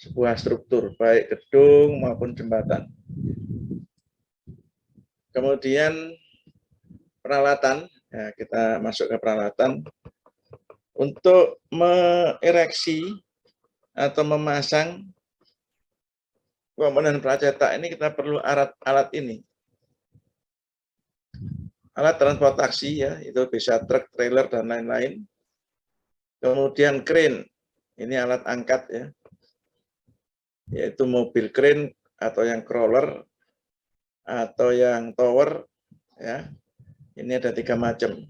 sebuah struktur, baik gedung maupun jembatan. Kemudian peralatan, ya, kita masuk ke peralatan. Untuk mengereksi atau memasang komponen pracetak ini kita perlu alat ini. Alat transportasi ya, itu bisa truk, trailer, dan lain-lain. Kemudian crane, ini alat angkat ya, yaitu mobil crane atau yang crawler atau yang tower ya. Ini ada 3 macam.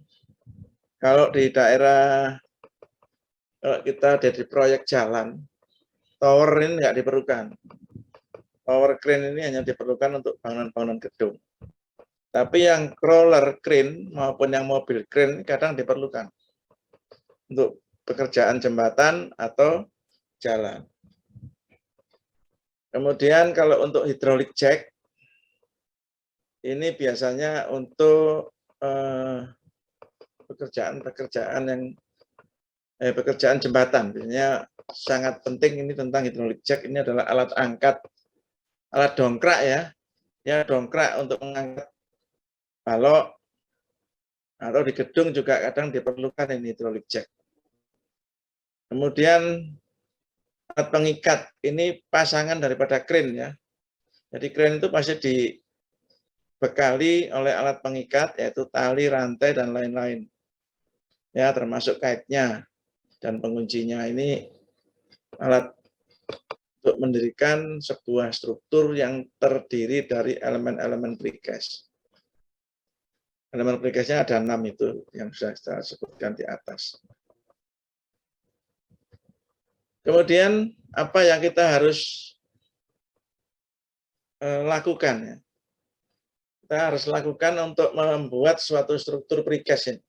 Kalau di daerah, kalau kita ada di proyek jalan, tower ini nggak diperlukan. Tower crane ini hanya diperlukan untuk bangunan-bangunan gedung. Tapi yang crawler crane maupun yang mobil crane kadang diperlukan untuk pekerjaan jembatan atau jalan. Kemudian kalau untuk hydraulic jack, ini biasanya untuk pekerjaan jembatan. Biasanya sangat penting ini tentang hydraulic jack. Ini adalah alat angkat, alat dongkrak ya dongkrak untuk mengangkat balok, atau di gedung juga kadang diperlukan ini hydraulic jack. Kemudian alat pengikat, ini pasangan daripada crane ya. Jadi crane itu pasti dibekali oleh alat pengikat, yaitu tali, rantai, dan lain-lain. Ya, termasuk kaitnya dan penguncinya. Ini alat untuk mendirikan sebuah struktur yang terdiri dari elemen-elemen precast. Elemen precastnya ada 6 itu yang sudah saya sebutkan di atas. Kemudian apa yang kita harus lakukan ya? Kita harus lakukan untuk membuat suatu struktur precast ini.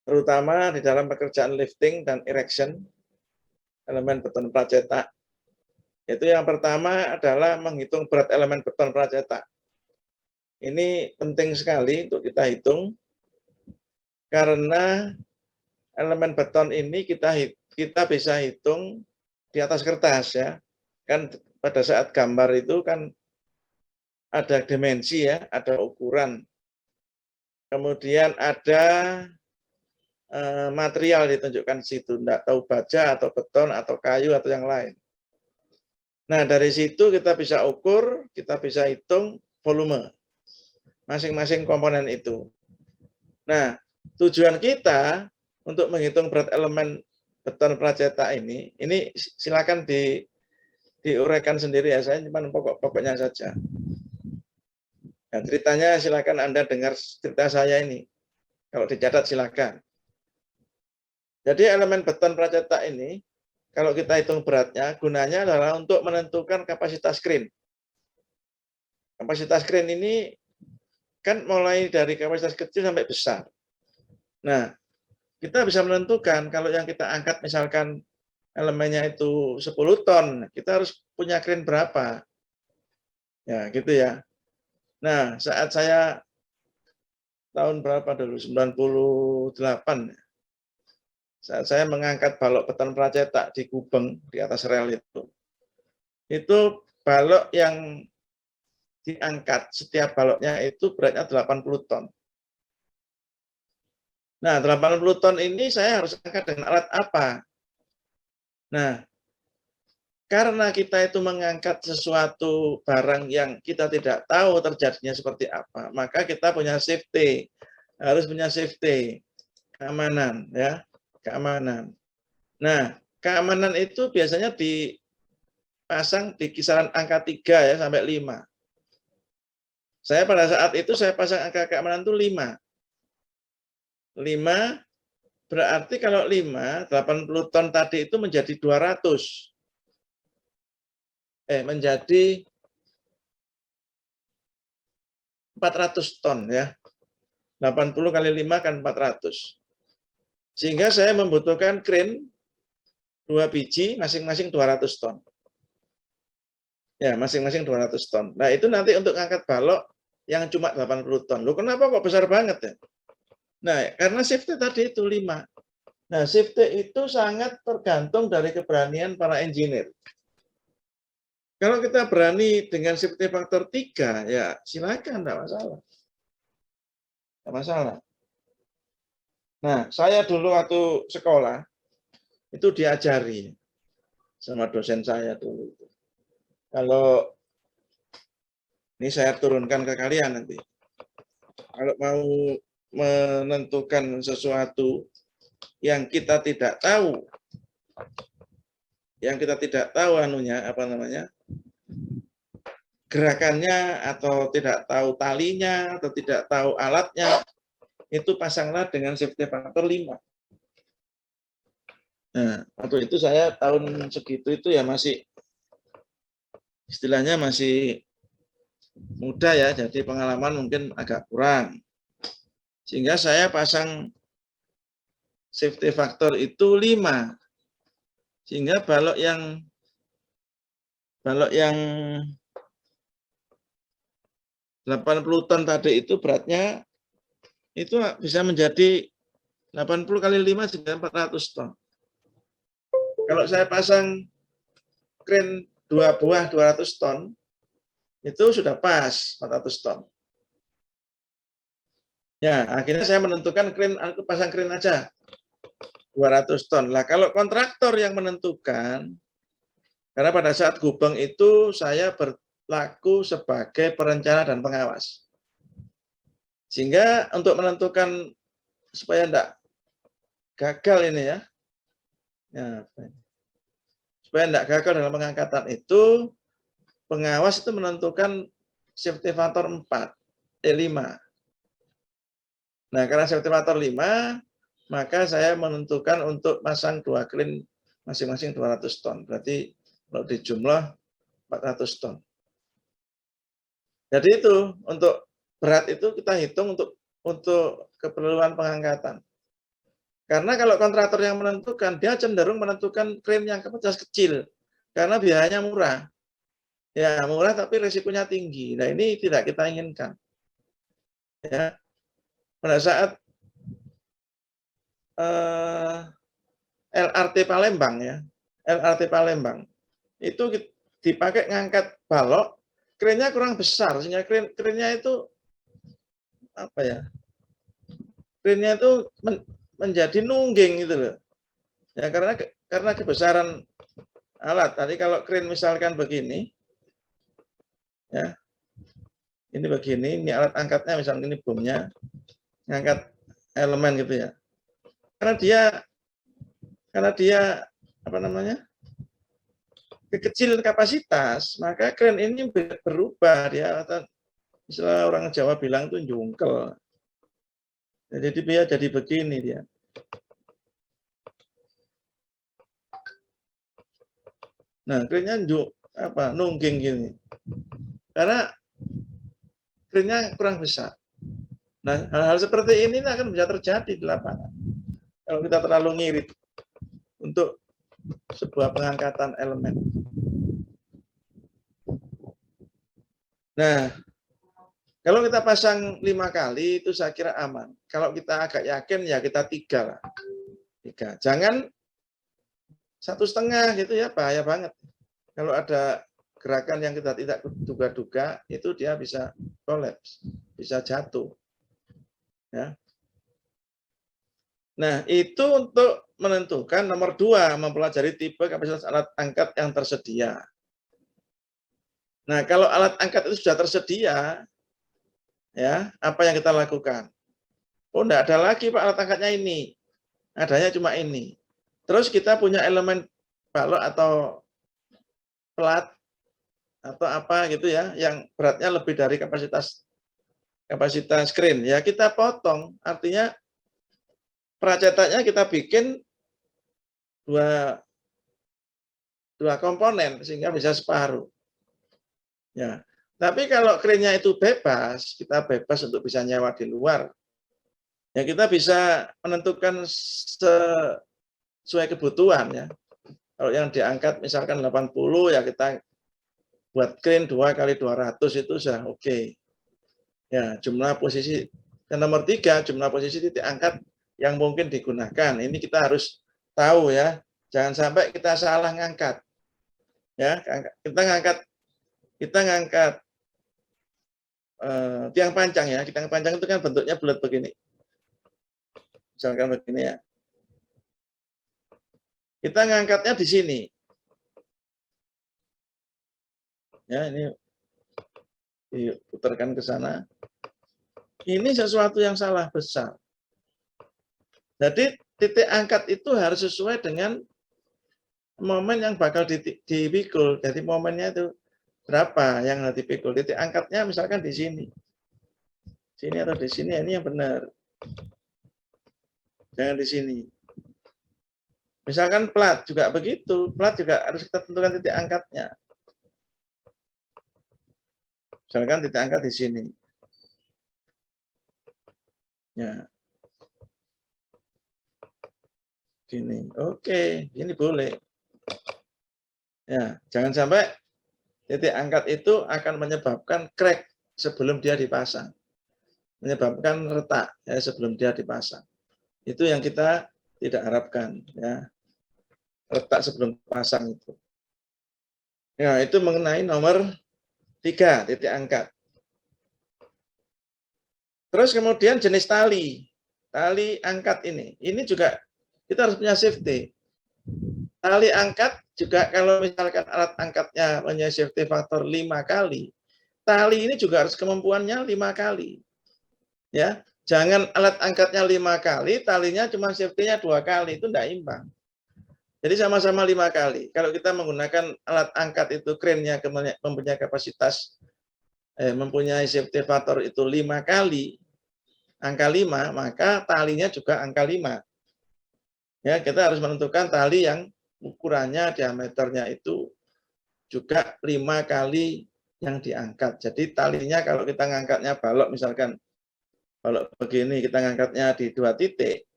Terutama di dalam pekerjaan lifting dan erection elemen beton pracetak. Itu yang pertama adalah menghitung berat elemen beton pracetak. Ini penting sekali untuk kita hitung karena elemen beton ini kita bisa hitung di atas kertas ya. Kan pada saat gambar itu kan ada dimensi ya, ada ukuran. Kemudian ada material ditunjukkan di situ, tidak tahu baja atau beton atau kayu atau yang lain. Nah, dari situ kita bisa ukur, kita bisa hitung volume masing-masing komponen itu. Nah, tujuan kita untuk menghitung berat elemen beton pracetak ini silakan diuraikan sendiri ya, saya cuma pokok-pokoknya saja. Nah, ceritanya silakan Anda dengar cerita saya ini. Kalau dicatat silakan. Jadi elemen beton pracetak ini, kalau kita hitung beratnya, gunanya adalah untuk menentukan kapasitas crane. Kapasitas crane ini kan mulai dari kapasitas kecil sampai besar. Nah, kita bisa menentukan kalau yang kita angkat misalkan elemennya itu 10 ton, kita harus punya crane berapa. Ya, gitu ya. Nah, saat saya tahun berapa dulu, 98, saat saya mengangkat balok beton pracetak di Gubeng, di atas rel itu balok yang diangkat, setiap baloknya itu beratnya 80 ton. Nah, 80 ton ini saya harus angkat dengan alat apa? Nah, karena kita itu mengangkat sesuatu barang yang kita tidak tahu terjadinya seperti apa, maka kita punya safety, harus punya safety, keamanan ya. Keamanan. Nah, keamanan itu biasanya dipasang di kisaran angka 3 ya sampai 5. Saya pada saat itu saya pasang angka keamanan itu 5. 5 berarti kalau 5, 80 ton tadi itu menjadi 200. Menjadi 400 ton ya. 80 kali 5 kan 400. Sehingga saya membutuhkan crane 2 biji, masing-masing 200 ton. Ya, masing-masing 200 ton. Nah, itu nanti untuk angkat balok yang cuma 80 ton. Loh, kenapa kok besar banget ya? Nah, karena safety tadi itu 5. Nah, safety itu sangat tergantung dari keberanian para engineer. Kalau kita berani dengan safety faktor 3, ya silakan, tidak masalah. Tidak masalah. Nah, saya dulu waktu sekolah, itu diajari sama dosen saya dulu. Kalau ini saya turunkan ke kalian nanti. Kalau mau menentukan sesuatu yang kita tidak tahu, anunya apa namanya, gerakannya, atau tidak tahu talinya, atau tidak tahu alatnya, itu pasanglah dengan safety factor 5. Nah, waktu itu saya tahun segitu itu ya masih, istilahnya masih muda ya, jadi pengalaman mungkin agak kurang. Sehingga saya pasang safety factor itu 5. Sehingga balok yang 80 ton tadi itu beratnya itu bisa menjadi 80 kali 5 sehingga 400 ton. Kalau saya pasang kren 2 buah 200 ton, itu sudah pas 400 ton. Ya, akhirnya saya menentukan kren, aku pasang kren aja 200 ton. Lah kalau kontraktor yang menentukan, karena pada saat gubeng itu saya berlaku sebagai perencana dan pengawas. Sehingga untuk menentukan supaya tidak gagal ini ya, supaya tidak gagal dalam pengangkatan itu, pengawas itu menentukan safety factor 5. Nah, karena safety factor 5, maka saya menentukan untuk pasang 2 kren masing-masing 200 ton. Berarti kalau dijumlah 400 ton. Jadi itu untuk berat itu kita hitung untuk keperluan pengangkatan. Karena kalau kontraktor yang menentukan, dia cenderung menentukan kren yang kapasitas kecil karena biayanya murah. Ya, murah tapi risikonya tinggi. Nah, ini tidak kita inginkan. Ya. Pada saat LRT Palembang ya, LRT Palembang itu dipakai ngangkat balok, krennya kurang besar sehingga krennya itu apa ya? Krennya itu menjadi nungging gitu loh. Ya karena kebesaran alat. Tadi kalau kren misalkan begini, ya, ini begini, ini alat angkatnya misalnya ini bomnya, ngangkat elemen gitu ya. Karena dia apa namanya? Kekecilan kapasitas, maka kren ini berubah dia, atau istilah orang Jawa bilang itu jungkel. Jadi dia jadi begini dia. Nah, krennya nungging gini. Karena krennya kurang besar. Nah, hal-hal seperti ini akan bisa terjadi di lapangan. Kalau kita terlalu ngirit untuk sebuah pengangkatan elemen. Nah, kalau kita pasang 5 kali itu saya kira aman. Kalau kita agak yakin ya kita 3 lah. 3. Jangan 1,5 gitu ya, bahaya banget. Kalau ada gerakan yang kita tidak duga-duga, itu dia bisa kolaps, bisa jatuh. Ya. Nah, itu untuk menentukan nomor 2, mempelajari tipe kapasitas alat angkat yang tersedia. Nah, kalau alat angkat itu sudah tersedia, ya, apa yang kita lakukan? Oh, enggak ada lagi Pak alat angkatnya ini. Adanya cuma ini. Terus kita punya elemen balok atau plat atau apa gitu ya, yang beratnya lebih dari kapasitas kren. Ya kita potong, artinya peracetannya kita bikin dua komponen sehingga bisa separuh. Ya. Tapi kalau krennya itu bebas, kita bebas untuk bisa nyewa di luar. Ya kita bisa menentukan sesuai kebutuhan ya. Kalau yang diangkat misalkan 80 ya kita buat kren 2 kali 200 itu sudah oke. Ya, jumlah posisi yang nomor 3, jumlah posisi titik angkat yang mungkin digunakan. Ini kita harus tahu ya, jangan sampai kita salah ngangkat. Ya, kita ngangkat tiang pancang ya. Tiang pancang itu kan bentuknya bulat begini. Misalkan begini ya. Kita ngangkatnya di sini. Ya, ini diputarkan ke sana. Ini sesuatu yang salah besar. Jadi titik angkat itu harus sesuai dengan momen yang bakal dipikul. Jadi momennya itu berapa yang harus dipikul. Titik angkatnya misalkan di sini. Sini atau di sini, ini yang benar. Jangan di sini. Misalkan plat juga begitu. Plat juga harus kita tentukan titik angkatnya. Misalkan titik angkat di sini. Ya. Gini. Oke, ini boleh. Ya, jangan sampai titik angkat itu akan menyebabkan crack sebelum dia dipasang. Menyebabkan retak ya, sebelum dia dipasang. Itu yang kita tidak harapkan ya. Retak sebelum pasang itu. Ya, itu mengenai nomor 3, titik angkat. Terus kemudian jenis tali. Tali angkat ini. Ini juga kita harus punya safety. Tali angkat juga kalau misalkan alat angkatnya punya safety faktor 5 kali, tali ini juga harus kemampuannya 5 kali. Ya, jangan alat angkatnya 5 kali, talinya cuma safety-nya 2 kali, itu tidak imbang. Jadi sama-sama 5 kali. Kalau kita menggunakan alat angkat itu krennya mempunyai kapasitas mempunyai safety faktor itu 5 kali, angka 5, maka talinya juga angka 5. Ya, kita harus menentukan tali yang ukurannya diameternya itu juga 5 kali yang diangkat. Jadi talinya kalau kita ngangkatnya balok misalkan balok begini kita ngangkatnya di 2 titik,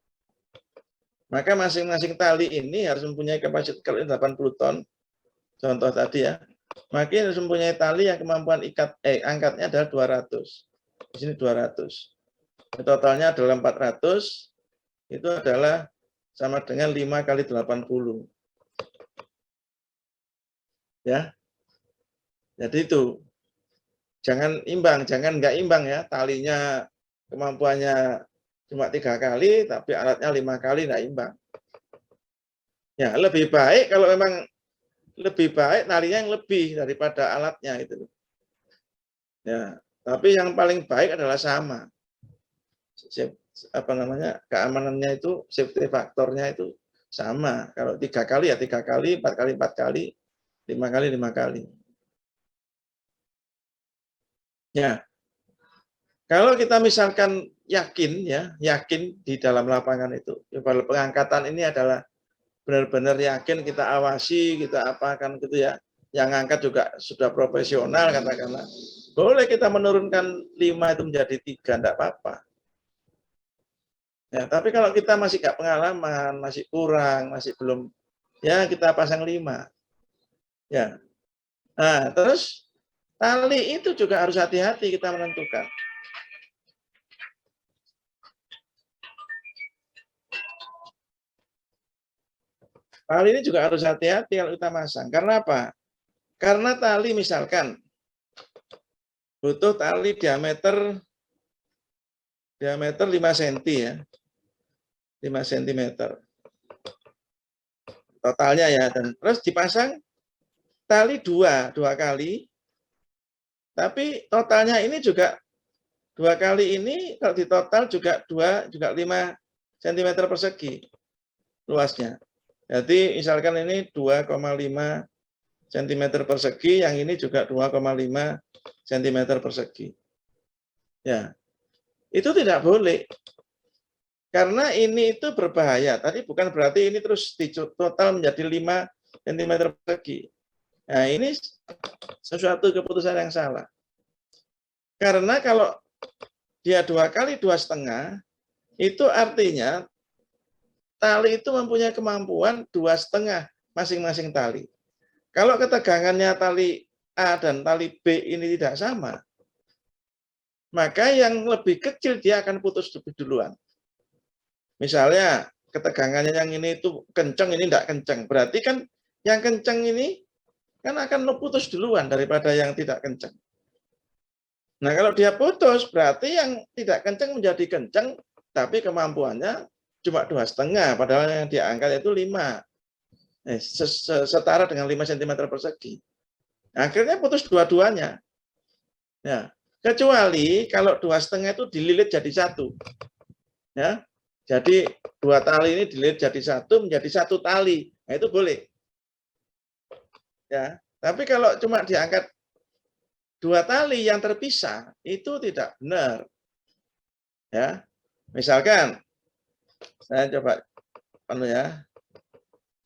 maka masing-masing tali ini harus mempunyai kapasitas 80 ton. Contoh tadi ya. Maka harus mempunyai tali yang kemampuan angkatnya adalah 200. Di sini 200. Totalnya adalah 400. Itu adalah sama dengan 5 kali 80. Ya. Jadi itu. Jangan imbang, jangan nggak imbang ya. Talinya kemampuannya cuma 3 kali, tapi alatnya 5 kali nggak imbang. Ya, lebih baik kalau memang lebih baik talinya yang lebih daripada alatnya itu. Ya, tapi yang paling baik adalah sama. Keamanannya itu safety faktornya itu sama. Kalau 3 kali ya 3 kali, 4 kali 4 kali, 5 kali 5 kali. Ya. Kalau kita misalkan yakin di dalam lapangan itu, pengangkatan ini adalah benar-benar yakin, kita awasi, kita apakan gitu ya. Yang ngangkat juga sudah profesional katakanlah. Boleh kita menurunkan 5 itu menjadi 3, enggak apa-apa. Ya, tapi kalau kita masih nggak pengalaman, masih kurang, masih belum, ya kita pasang 5. Ya. Nah, terus tali itu juga harus hati-hati kita menentukan. Tali ini juga harus hati-hati kalau kita masang. Karena apa? Karena tali misalkan butuh tali diameter 5 cm ya. 5 cm. Totalnya ya, dan terus dipasang tali 2 kali. Tapi totalnya ini juga 2 kali ini kalau di total juga 5 cm persegi luasnya. Jadi misalkan ini 2,5 cm persegi, yang ini juga 2,5 cm persegi. Ya, itu tidak boleh. Karena ini itu berbahaya. Tadi bukan berarti ini terus total menjadi 5 cm persegi. Nah, ini sesuatu keputusan yang salah. Karena kalau dia 2 kali 2,5, itu artinya tali itu mempunyai kemampuan 2,5 masing-masing tali. Kalau ketegangannya tali A dan tali B ini tidak sama, maka yang lebih kecil dia akan putus lebih duluan. Misalnya ketegangannya yang ini itu kenceng, ini tidak kenceng. Berarti kan yang kenceng ini kan akan putus duluan daripada yang tidak kenceng. Nah, kalau dia putus, berarti yang tidak kenceng menjadi kenceng, tapi kemampuannya cuma 2,5, padahal yang diangkat itu 5. Setara dengan 5 cm persegi. Akhirnya putus dua-duanya. Ya, kecuali kalau 2,5 itu dililit jadi 1. Ya, jadi 2 tali ini dililit jadi 1 menjadi 1 tali. Nah, itu boleh. Ya, tapi kalau cuma diangkat 2 tali yang terpisah itu tidak benar. Ya, misalkan saya coba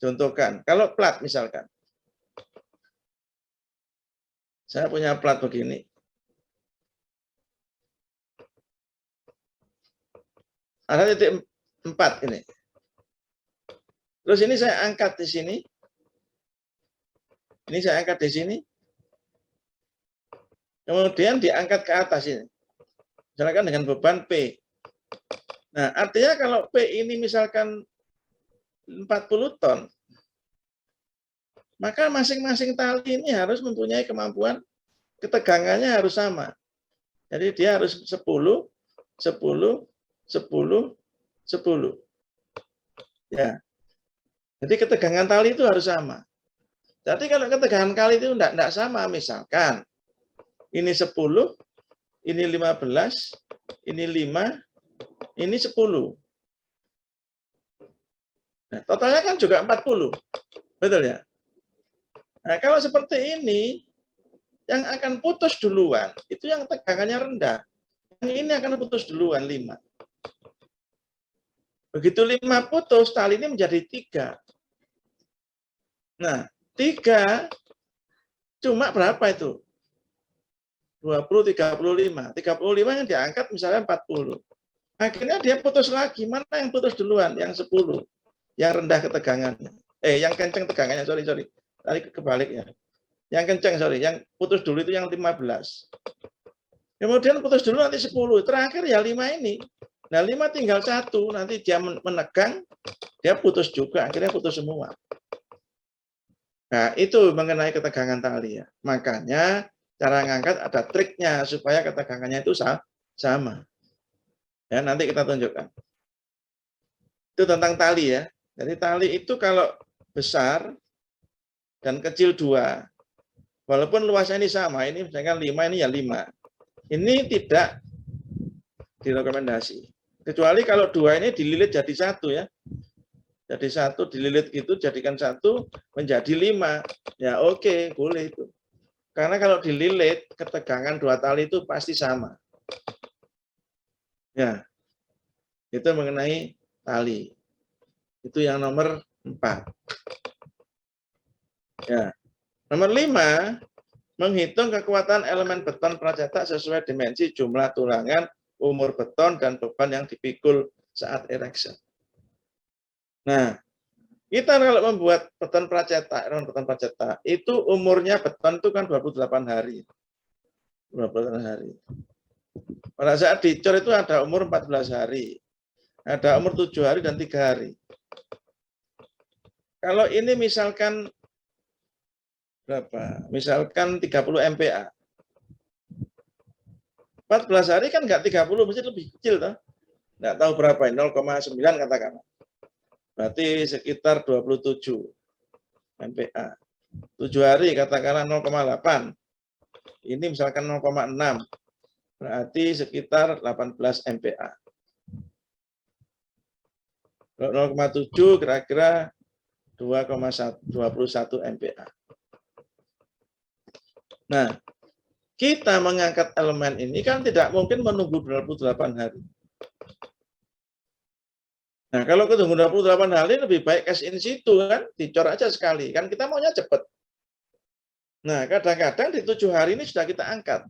contohkan. Kalau plat misalkan, saya punya plat begini. Ada titik 4 ini. Terus ini saya angkat di sini. Ini saya angkat di sini. Kemudian diangkat ke atas ini. Misalkan dengan beban P. Nah, artinya kalau P ini misalkan 40 ton, maka masing-masing tali ini harus mempunyai kemampuan ketegangannya harus sama. Jadi dia harus 10, 10, 10, 10. Ya. Jadi ketegangan tali itu harus sama. Jadi kalau ketegangan kali itu tidak sama, misalkan ini 10, ini 15, ini 5, ini 10. Nah, totalnya kan juga 40. Betul ya? Nah, kalau seperti ini, yang akan putus duluan, itu yang tegangannya rendah. Yang ini akan putus duluan, 5. Begitu 5 putus, tali ini menjadi 3. Nah, 3 cuma berapa itu? 20, 35. 35 yang diangkat misalnya 40. Akhirnya dia putus lagi. Mana yang putus duluan? Yang 10. Yang rendah ketegangannya. Yang kenceng tegangannya, sorry. Tadi kebaliknya. Yang kenceng, sorry. Yang putus dulu itu yang 15. Kemudian putus dulu nanti 10. Terakhir ya 5 ini. Nah, 5 tinggal 1. Nanti dia menegang, dia putus juga. Akhirnya putus semua. Nah, itu mengenai ketegangan tali ya. Makanya cara ngangkat ada triknya supaya ketegangannya itu sama. Ya, nanti kita tunjukkan. Itu tentang tali ya. Jadi tali itu kalau besar dan kecil 2. Walaupun luasnya ini sama, ini misalkan 5, ini ya 5. Ini tidak direkomendasi. Kecuali kalau 2 ini dililit jadi 1 ya. Jadi 1 dililit gitu, jadikan 1 menjadi 5. Ya oke, boleh itu. Karena kalau dililit, ketegangan 2 tali itu pasti sama. Ya, itu mengenai tali. Itu yang nomor 4. Ya. Nomor 5, menghitung kekuatan elemen beton pracetak sesuai dimensi jumlah tulangan, umur beton, dan beban yang dipikul saat ereksi. Nah, kita kalau membuat beton pracetak, itu umurnya beton itu kan 28 hari. 28 hari. Pada saat dicor itu ada umur 14 hari. Ada umur 7 hari dan 3 hari. Kalau ini misalkan berapa? Misalkan 30 MPa. 14 hari kan enggak 30, mesti lebih kecil toh. Enggak tahu berapa, 0,9 katakan. Berarti sekitar 27 MPa. 7 hari katakanlah 0,8. Ini misalkan 0,6. Berarti sekitar 18 MPa. 0,7 kira-kira 2,21 MPa. Nah, kita mengangkat elemen ini kan tidak mungkin menunggu 28 hari. Nah, kalau ketunggu 28 hari lebih baik cash in situ kan, dicor aja sekali. Kan kita maunya cepat. Nah, kadang-kadang di 7 hari ini sudah kita angkat.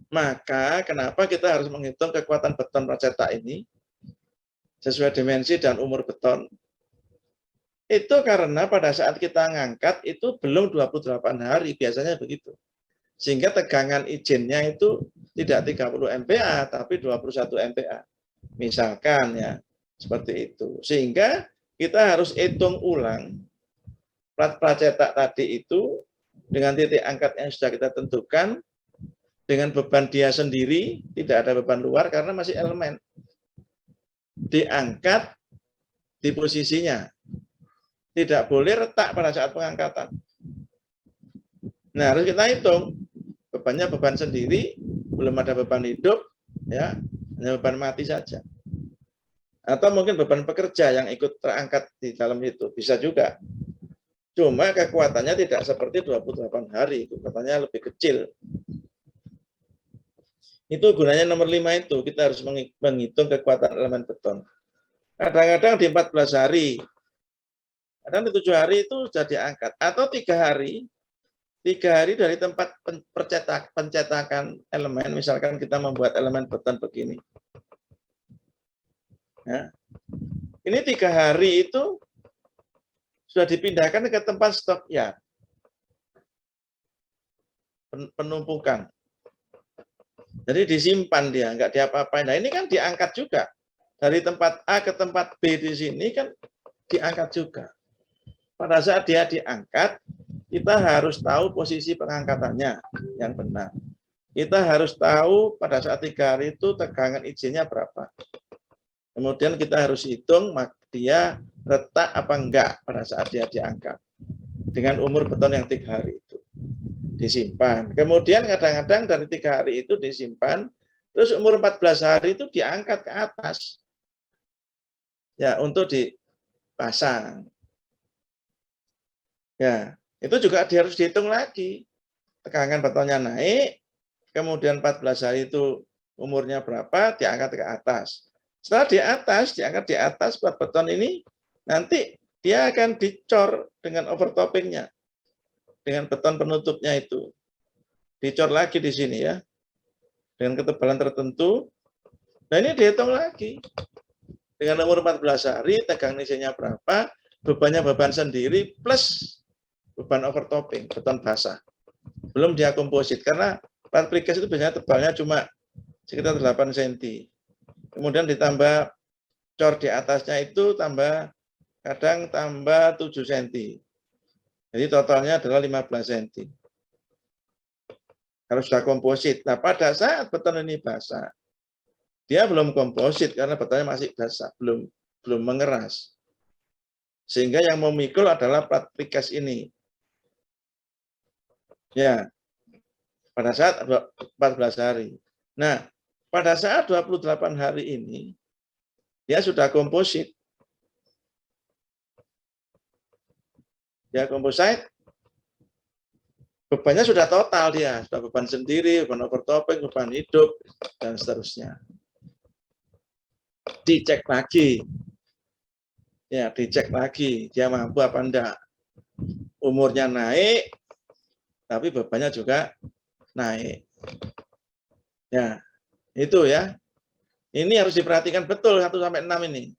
Maka kenapa kita harus menghitung kekuatan beton pracetak ini sesuai dimensi dan umur beton? Itu karena pada saat kita ngangkat itu belum 28 hari, biasanya begitu. Sehingga tegangan izinnya itu tidak 30 MPa, tapi 21 MPa. Misalkan ya, seperti itu. Sehingga kita harus hitung ulang plat pracetak tadi itu dengan titik angkat yang sudah kita tentukan, dengan beban dia sendiri, tidak ada beban luar karena masih elemen. Diangkat di posisinya. Tidak boleh retak pada saat pengangkatan. Nah, harus kita hitung. Bebannya beban sendiri, belum ada beban hidup, ya, hanya beban mati saja. Atau mungkin beban pekerja yang ikut terangkat di dalam itu, bisa juga. Cuma kekuatannya tidak seperti 28 hari, kekuatannya lebih kecil. Itu gunanya nomor 5 itu, kita harus menghitung kekuatan elemen beton. Kadang-kadang di 14 hari, kadang di 7 hari itu sudah diangkat. Atau 3 hari, 3 hari dari tempat pencetakan elemen, misalkan kita membuat elemen beton begini. Ya. Ini 3 hari itu sudah dipindahkan ke tempat stok ya, penumpukan. Jadi disimpan dia, nggak diapa-apain. Nah ini kan diangkat juga. Dari tempat A ke tempat B di sini kan diangkat juga. Pada saat dia diangkat, kita harus tahu posisi pengangkatannya yang benar. Kita harus tahu pada saat 3 hari itu tegangan izinnya berapa. Kemudian kita harus hitung dia retak apa enggak pada saat dia diangkat. Dengan umur beton yang 3 hari itu. Disimpan. Kemudian kadang-kadang dari 3 hari itu disimpan, terus umur 14 hari itu diangkat ke atas. Ya, untuk dipasang. Ya, itu juga harus dihitung lagi. Tegangan betonnya naik, kemudian 14 hari itu umurnya berapa, diangkat ke atas. Setelah di atas, diangkat di atas plat beton ini, nanti dia akan dicor dengan overtoppingnya. Dengan beton penutupnya itu. Dicor lagi di sini ya. Dengan ketebalan tertentu. Nah ini dihitung lagi. Dengan umur 14 hari, tegangan isinya berapa, bebannya beban sendiri, plus beban overtopping, beton basah. Belum dia komposit, karena plat precast itu biasanya tebalnya cuma sekitar 8 cm. Kemudian ditambah cor di atasnya itu kadang tambah 7 cm. Jadi totalnya adalah 15 cm. Kalau sudah komposit. Nah, pada saat beton ini basah, dia belum komposit karena betonnya masih basah, belum mengeras. Sehingga yang memikul adalah plat precast ini. Ya, pada saat 14 hari. Nah, pada saat 28 hari ini, dia sudah komposit. Ya, komposit, bebannya sudah total dia. Sudah beban sendiri, beban overtopping, beban hidup, dan seterusnya. Dicek lagi. Ya, dicek lagi. Dia mampu apa enggak. Umurnya naik, tapi bebannya juga naik. Ya, itu ya. Ini harus diperhatikan betul 1-6 ini.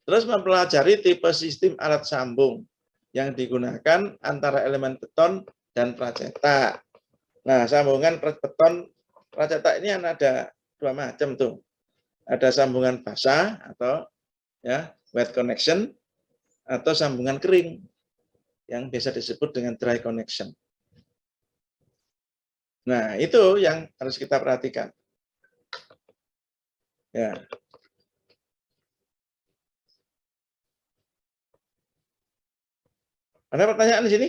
Terus mempelajari tipe sistem alat sambung yang digunakan antara elemen beton dan pracetak. Nah, sambungan beton pracetak ini ada 2 macam tuh. Ada sambungan basah atau ya wet connection atau sambungan kering yang biasa disebut dengan dry connection. Nah, itu yang harus kita perhatikan. Ya. Ada pertanyaan di sini?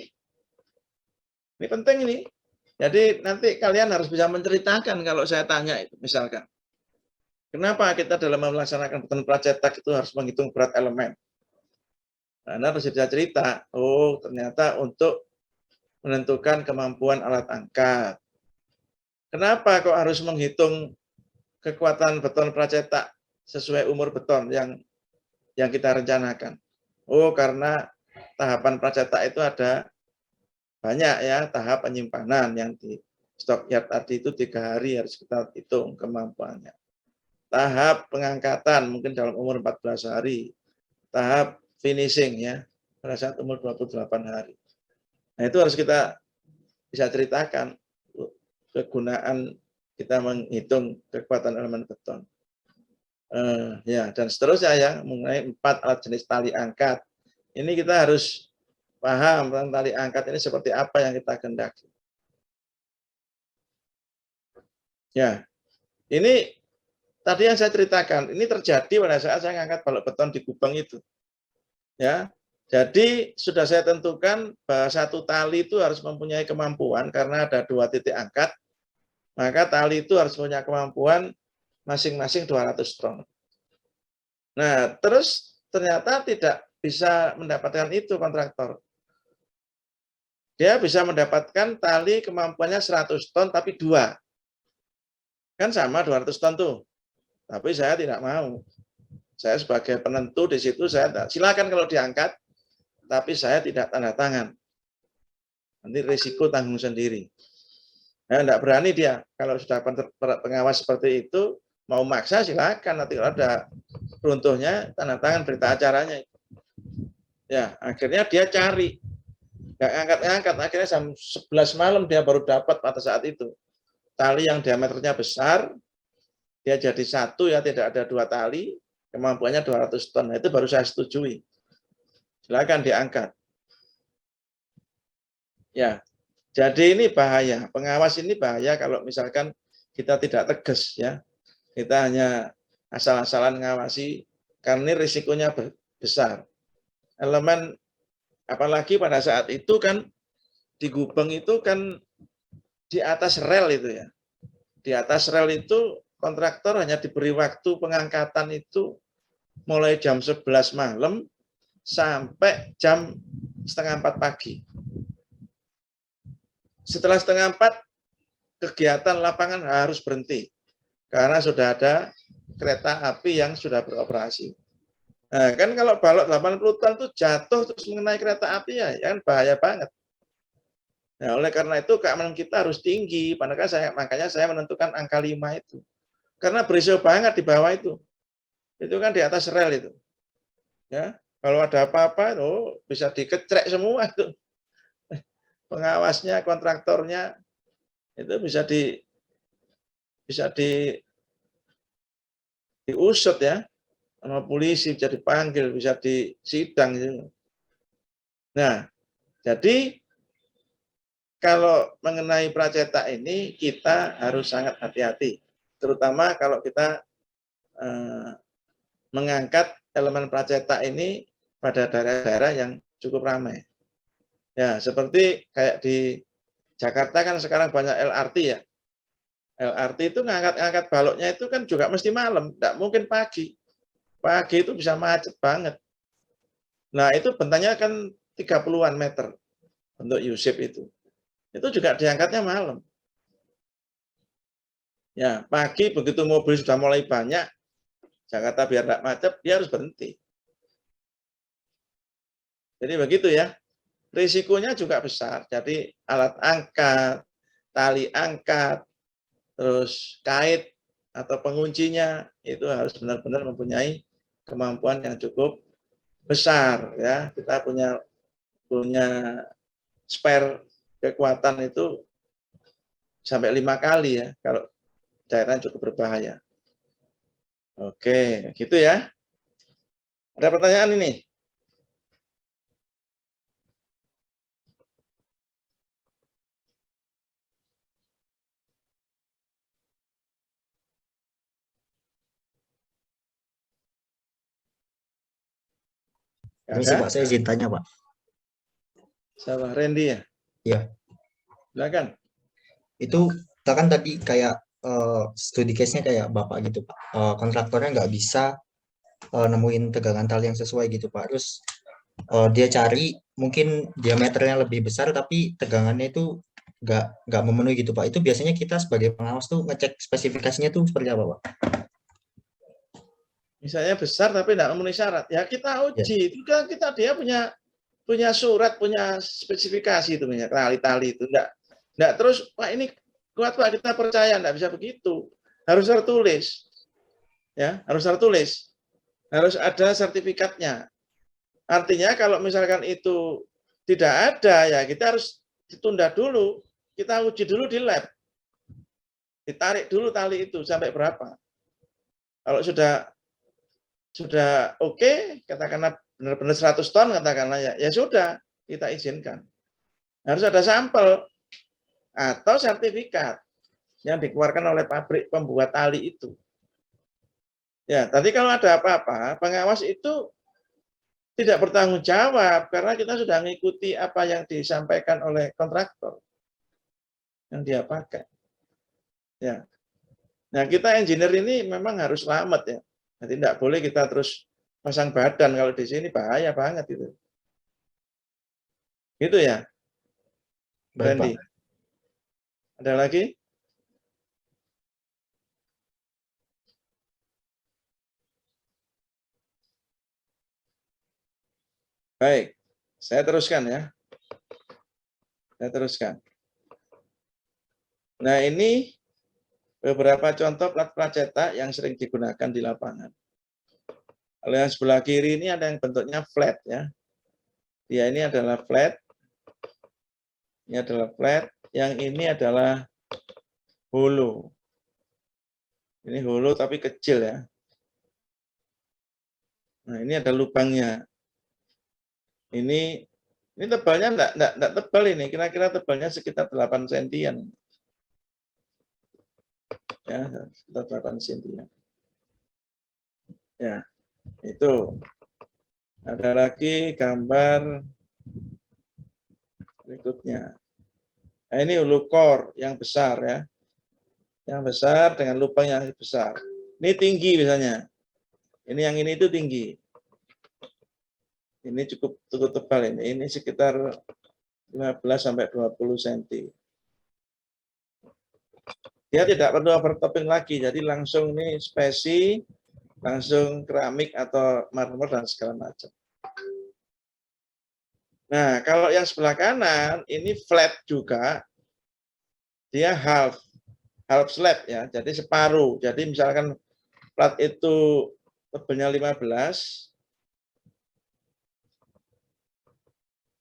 Ini penting ini. Jadi nanti kalian harus bisa menceritakan kalau saya tanya itu, misalkan. Kenapa kita dalam melaksanakan beton pracetak itu harus menghitung berat elemen? Karena harus bisa cerita, oh ternyata untuk menentukan kemampuan alat angkat. Kenapa kok harus menghitung kekuatan beton pracetak sesuai umur beton yang kita rencanakan? Oh, karena tahapan pracetak itu ada banyak ya, tahap penyimpanan yang di stockyard tadi itu 3 hari harus kita hitung kemampuannya. Tahap pengangkatan mungkin dalam umur 14 hari. Tahap finishing ya, pada saat umur 28 hari. Nah, itu harus kita bisa ceritakan kegunaan kita menghitung kekuatan elemen beton. Ya, dan seterusnya ya, mengenai 4 alat jenis tali angkat. Ini kita harus paham tentang tali angkat ini seperti apa yang kita kehendaki. Ya, ini tadi yang saya ceritakan, ini terjadi pada saat saya ngangkat balok beton di Gubeng itu. Ya, jadi sudah saya tentukan bahwa satu tali itu harus mempunyai kemampuan karena ada 2 titik angkat, maka tali itu harus punya kemampuan masing-masing 200 ton. Nah, terus ternyata tidak bisa mendapatkan itu kontraktor. Dia bisa mendapatkan tali kemampuannya 100 ton tapi 2. Kan sama 200 ton tuh. Tapi saya tidak mau. Saya sebagai penentu di situ, saya silakan kalau diangkat, tapi saya tidak tanda tangan. Nanti risiko tanggung sendiri. Nah, tidak berani dia. Kalau sudah pengawas seperti itu, mau maksa silakan. Nanti kalau ada runtuhnya, tanda tangan berita acaranya. Ya, akhirnya dia cari. Nggak ngangkat-ngangkat. Akhirnya jam 11 malam dia baru dapat pada saat itu. Tali yang diameternya besar, dia jadi satu ya, tidak ada 2 tali, kemampuannya 200 ton. Nah, itu baru saya setujui. Silakan diangkat. Ya, jadi ini bahaya. Pengawas ini bahaya kalau misalkan kita tidak tegas ya. Kita hanya asal-asalan ngawasi karena risikonya besar. Elemen apalagi pada saat itu kan di Gubeng itu kan di atas rel itu ya. Di atas rel itu kontraktor hanya diberi waktu pengangkatan itu mulai jam 11 malam sampai jam setengah 4 pagi. Setelah setengah 4, kegiatan lapangan harus berhenti. Karena sudah ada kereta api yang sudah beroperasi. Nah, kan kalau balok 80 ton itu jatuh terus mengenai kereta api ya kan bahaya banget. Nah, oleh karena itu keamanan kita harus tinggi. Makanya saya menentukan angka 5 itu. Karena berisiko banget di bawah itu. Itu kan di atas rel itu. Ya, kalau ada apa-apa bisa dikecrek semua itu. Pengawasnya, kontraktornya itu bisa diusut ya sama polisi, bisa dipanggil, bisa disidang gitu. Nah, jadi kalau mengenai pracetak ini kita harus sangat hati-hati, terutama kalau kita mengangkat elemen pracetak ini pada daerah-daerah yang cukup ramai. Ya, seperti kayak di Jakarta kan sekarang banyak LRT ya. LRT itu ngangkat baloknya itu kan juga mesti malam, tidak mungkin pagi. Pagi itu bisa macet banget. Nah, itu bentangnya kan 30-an meter untuk U-shape itu. Itu juga diangkatnya malam. Ya, pagi begitu mobil sudah mulai banyak, Jakarta biar tidak macet, dia harus berhenti. Jadi begitu ya. Risikonya juga besar. Jadi alat angkat, tali angkat, terus kait atau penguncinya itu harus benar-benar mempunyai kemampuan yang cukup besar ya. Kita punya spare kekuatan itu sampai 5 kali ya kalau daerah cukup berbahaya. Oke, gitu ya. Ada pertanyaan ini? Ini sih Pak, saya izin tanya Pak. Sama Randy ya? Iya. Silakan. Itu kita kan tadi kayak studi case-nya kayak Bapak gitu Pak. Kontraktornya nggak bisa nemuin tegangan tali yang sesuai gitu Pak. Terus dia cari mungkin diameternya lebih besar tapi tegangannya itu nggak memenuhi gitu Pak. Itu biasanya kita sebagai pengawas tuh ngecek spesifikasinya tuh seperti apa Pak? Misalnya besar tapi tidak memenuhi syarat. Ya kita uji. Itu kan dia punya surat, punya spesifikasi itu punya tali itu. Enggak terus Pak ini kuat Pak kita percaya, enggak bisa begitu. Harus tertulis. Ya, harus tertulis. Harus ada sertifikatnya. Artinya kalau misalkan itu tidak ada ya kita harus ditunda dulu. Kita uji dulu di lab. Ditarik dulu tali itu sampai berapa. Kalau sudah sudah oke, katakanlah benar-benar 100 ton, katakanlah ya sudah, kita izinkan. Harus ada sampel atau sertifikat yang dikeluarkan oleh pabrik pembuat tali itu. Ya, tadi kalau ada apa-apa, pengawas itu tidak bertanggung jawab karena kita sudah mengikuti apa yang disampaikan oleh kontraktor yang dia pakai. Ya. Nah, kita engineer ini memang harus selamat ya. Jadi tidak boleh kita terus pasang badan, kalau di sini bahaya banget itu. Gitu ya, Baik, Pak. Randy. Ada lagi? Baik, saya teruskan ya. Saya teruskan. Nah, ini beberapa contoh plat cetak yang sering digunakan di lapangan. Kalau yang sebelah kiri ini ada yang bentuknya flat ya. Dia ini adalah flat. Ini adalah flat. Yang ini adalah hollow. Ini hollow tapi kecil ya. Nah, ini ada lubangnya. Ini tebalnya enggak tebal ini. Kira-kira tebalnya sekitar 8 sentian. Ya, sekitar 8 sentian. Ya, itu. Ada lagi gambar berikutnya. Nah, ini hulu core yang besar ya. Yang besar dengan lubang yang besar. Ini tinggi misalnya. Ini yang ini itu tinggi. Ini cukup tebal ini. Ini sekitar 15 sampai 20 cm. Dia tidak perlu overtopping lagi. Jadi langsung ini spesi, langsung keramik atau marmer dan segala macam. Nah, kalau yang sebelah kanan ini flat juga. Dia half slab ya. Jadi separuh. Jadi misalkan plat itu tebalnya 15,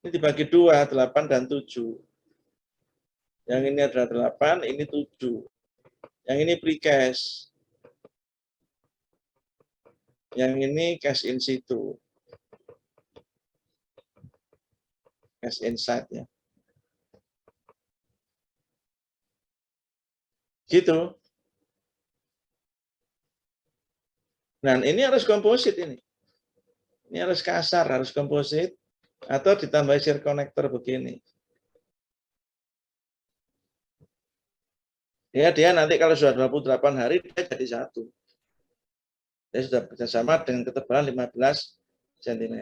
ini dibagi 2, 8 dan 7. Yang ini adalah 8, ini 7. Yang ini precast. Yang ini cast in situ. Cast inside ya. Gitu. Nah, ini harus komposit ini. Ini harus kasar, harus komposit. Atau ditambah shear connector begini. Ya, dia nanti kalau sudah 28 hari, dia jadi satu. Dia sudah bekerjasama dengan ketebalan 15 cm.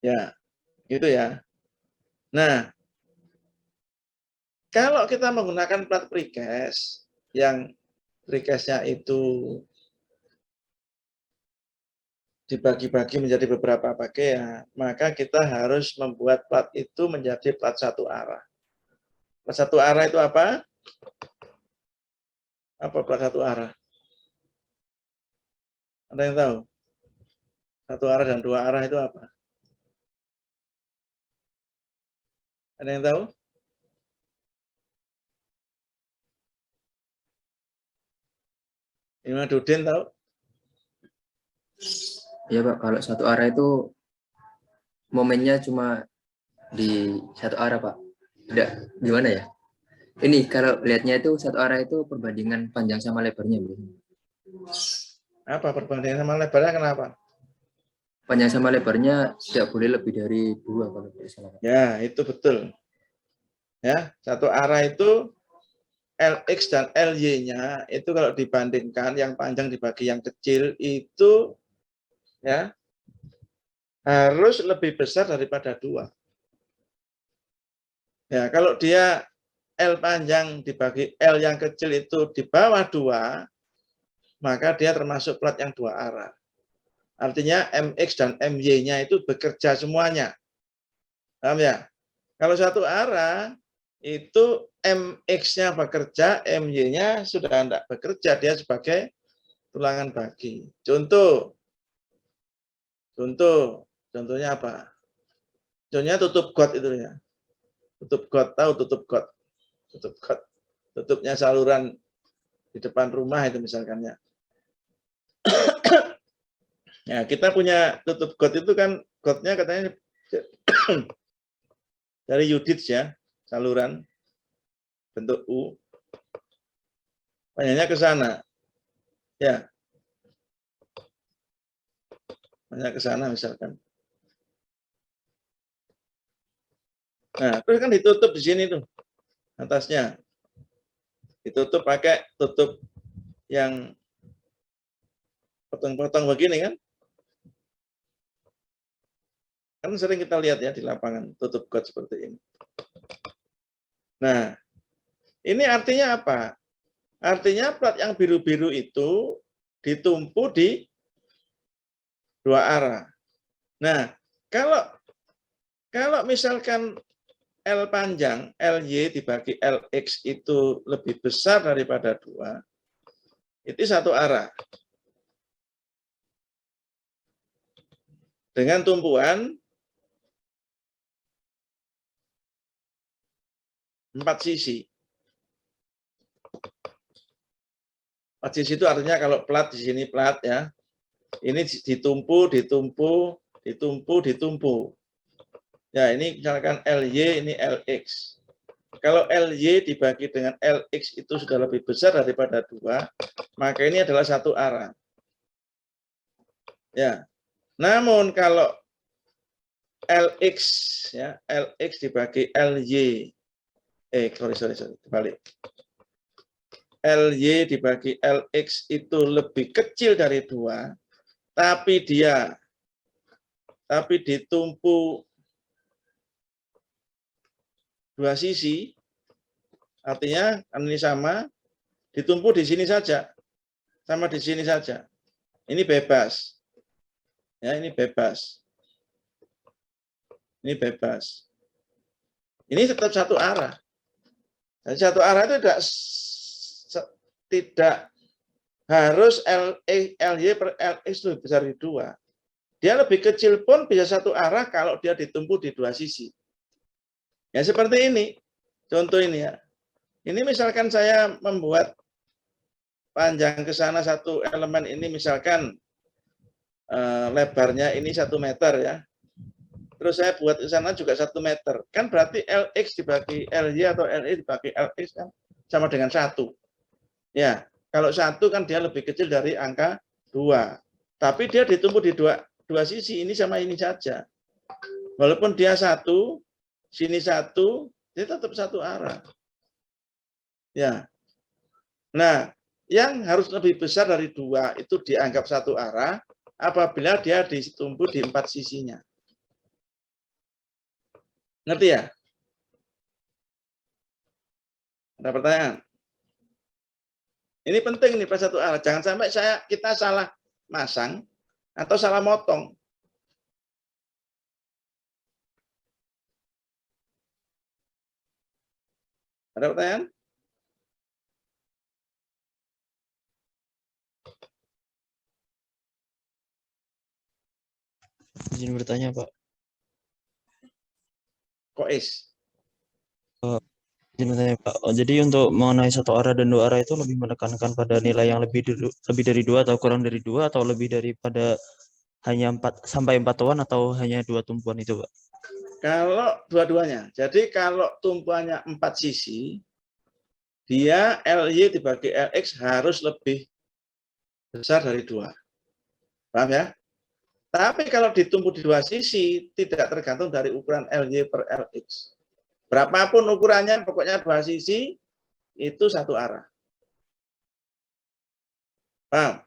Ya, gitu ya. Nah, kalau kita menggunakan plat precast, yang precastnya itu dibagi-bagi menjadi beberapa bagian, maka kita harus membuat plat itu menjadi plat satu arah. Plat satu arah itu apa? Apa plat satu arah? Ada yang tahu? Satu arah dan dua arah itu apa? Ada yang tahu? Imam Dudin tahu? Iya Pak, kalau satu arah itu momennya cuma di satu arah Pak. Tidak, gimana ya? Ini kalau lihatnya itu satu arah itu perbandingan panjang sama lebarnya. Apa perbandingan sama lebarnya kenapa? Panjang sama lebarnya tidak boleh lebih dari 2 kalau tidak salah. Ya, itu betul. Ya, satu arah itu LX dan LY-nya itu kalau dibandingkan yang panjang dibagi yang kecil itu ya harus lebih besar daripada 2. Ya, kalau dia L panjang dibagi L yang kecil itu di bawah 2, maka dia termasuk plat yang 2 arah. Artinya MX dan MY-nya itu bekerja semuanya. Paham ya? Kalau satu arah, itu MX-nya bekerja, MY-nya sudah tidak bekerja. Dia sebagai tulangan bagi. Contohnya apa? Contohnya tutup got itu ya. Tutup got, tahu tutup got? Tutup got. Tutupnya saluran di depan rumah itu misalkan ya. Ya, kita punya tutup got itu kan, gotnya katanya dari Yudits ya, saluran bentuk U, panjangnya ke sana. Ya, panjangnya ke sana misalkan. Nah, terus kan ditutup di sini tuh, atasnya. Ditutup pakai tutup yang potong-potong begini kan. Kan sering kita lihat ya di lapangan, tutup got seperti ini. Nah, ini artinya apa? Artinya plat yang biru-biru itu ditumpu di dua arah. Nah, kalau misalkan L panjang, LY dibagi LX itu lebih besar daripada 2, itu satu arah. Dengan tumpuan 4 sisi. 4 sisi itu artinya kalau plat di sini plat ya. Ini ditumpu, ditumpu, ditumpu, ditumpu. Ya, ini misalkan LY, ini LX. Kalau LY dibagi dengan LX itu sudah lebih besar daripada 2, maka ini adalah satu arah. Ya. Namun kalau LX ya, LX dibagi LY. Sorry, balik. LY dibagi LX itu lebih kecil dari 2, tapi ditumpu dua sisi, artinya ini sama, ditumpu di sini saja, sama di sini saja. Ini bebas. Ya, ini bebas. Ini bebas. Ini tetap satu arah. Dan satu arah itu tidak harus LY per LX lebih besar dari 2. Dia lebih kecil pun bisa satu arah kalau dia ditumpu di dua sisi. Ya seperti ini. Contoh ini ya. Ini misalkan saya membuat panjang ke sana satu elemen ini misalkan lebarnya ini 1 meter ya. Terus saya buat ke sana juga 1 meter. Kan berarti LX dibagi LY atau LY dibagi LX kan sama dengan 1. Ya, kalau 1 kan dia lebih kecil dari angka 2. Tapi dia ditumpu di dua sisi, ini sama ini saja. Walaupun dia 1, sini 1, dia tetap satu arah. Ya. Nah, yang harus lebih besar dari 2 itu dianggap satu arah apabila dia ditumpu di 4 sisinya. Ngerti ya? Ada pertanyaan? Ini penting nih pas satu arah. Jangan sampai kita salah masang atau salah motong. Ada pertanyaan? Izin bertanya, Pak. Kois. Izin bertanya, Pak. Oh, jadi untuk mengenai satu arah dan dua arah itu lebih menekankan pada nilai yang lebih dari 2 atau kurang dari 2 atau lebih daripada hanya 4 sampai 4 toan atau hanya 2 tumpuan itu, Pak? Kalau dua-duanya. Jadi kalau tumpuannya 4 sisi, dia LY dibagi LX harus lebih besar dari 2. Paham ya? Tapi kalau ditumpu di dua sisi, tidak tergantung dari ukuran LY per LX. Berapapun ukurannya, pokoknya dua sisi, itu satu arah. Paham?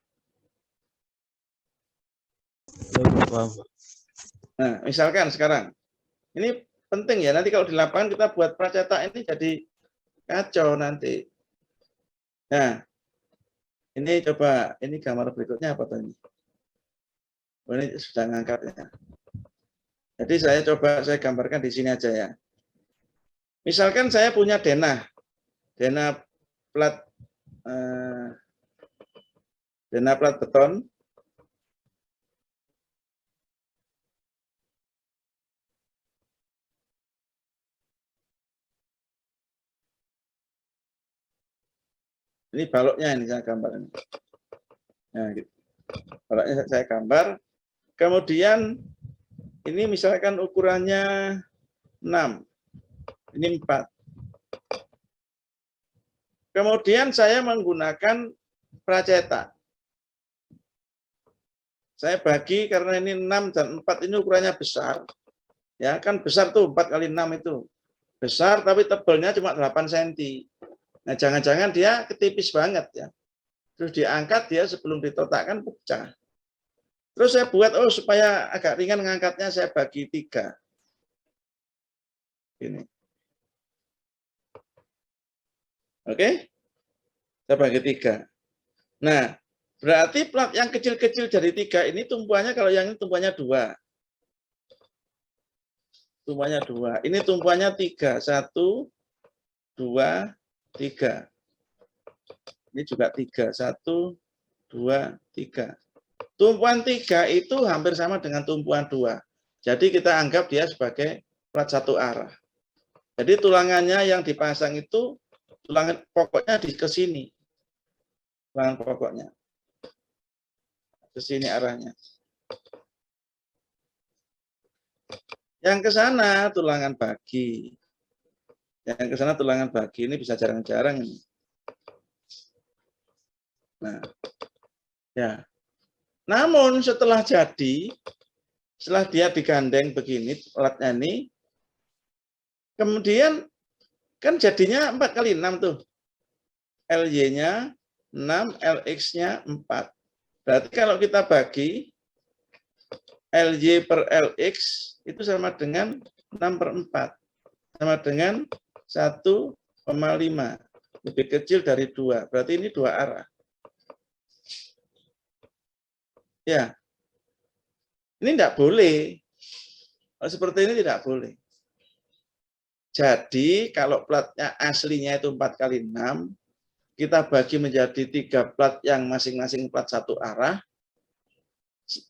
Paham, Pak. Nah, misalkan sekarang, ini penting ya, nanti kalau di lapangan kita buat pracetak ini jadi kacau nanti. Nah, ini coba, ini gambar berikutnya apa tadi? Ini sudah ngangkatnya. Jadi saya gambarkan di sini aja ya. Misalkan saya punya denah plat beton. Ini baloknya ini saya gambarkan. Nah, gitu. Baloknya saya gambar. Kemudian ini misalkan ukurannya 6. Ini 4. Kemudian saya menggunakan pracetak. Saya bagi karena ini 6 dan 4 ini ukurannya besar. Ya, kan besar tuh 4 kali 6 itu. Besar tapi tebalnya cuma 8 cm. Nah, jangan-jangan dia ketipis banget ya. Terus diangkat dia sebelum ditotakkan pecah. Terus saya buat supaya agak ringan ngangkatnya saya bagi 3. Ini. Oke? Saya bagi 3. Nah, berarti plat yang kecil-kecil dari 3 ini tumpuannya, kalau yang ini tumpuannya 2. Tumpuannya 2. Ini tumpuannya 3. 1, 2, 3. Ini juga 3. 1, 2, 3. Tumpuan 3 itu hampir sama dengan tumpuan 2. Jadi kita anggap dia sebagai plat satu arah. Jadi tulangannya yang dipasang itu tulangan pokoknya ke sini. Tulangan pokoknya. Ke sini arahnya. Yang ke sana tulangan bagi. Yang ke sana tulangan bagi. Ini bisa jarang-jarang ini. Nah, ya. Namun setelah jadi, setelah dia digandeng begini, platnya ini, kemudian kan jadinya 4 kali 6 tuh. LY-nya 6, LX-nya 4. Berarti kalau kita bagi, LY per LX itu sama dengan 6/4. Sama dengan 1,5. Lebih kecil dari 2. Berarti ini 2 arah. Ya, ini tidak boleh. Seperti ini tidak boleh. Jadi kalau platnya aslinya itu 4 kali 6, kita bagi menjadi 3 plat yang masing-masing plat satu arah,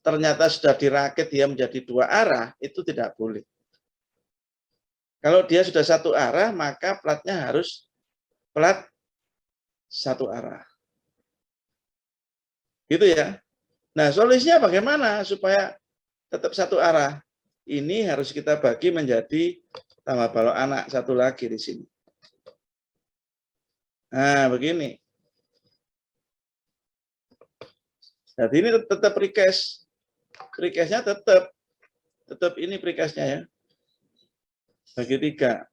ternyata sudah dirakit dia menjadi 2 arah, itu tidak boleh. Kalau dia sudah satu arah, maka platnya harus plat satu arah. Gitu ya. Nah, solusinya bagaimana supaya tetap satu arah? Ini harus kita bagi menjadi tambah balok anak satu lagi di sini. Nah, begini. Jadi ini tetap precast. Precastnya tetap ini precastnya ya. Bagi 3.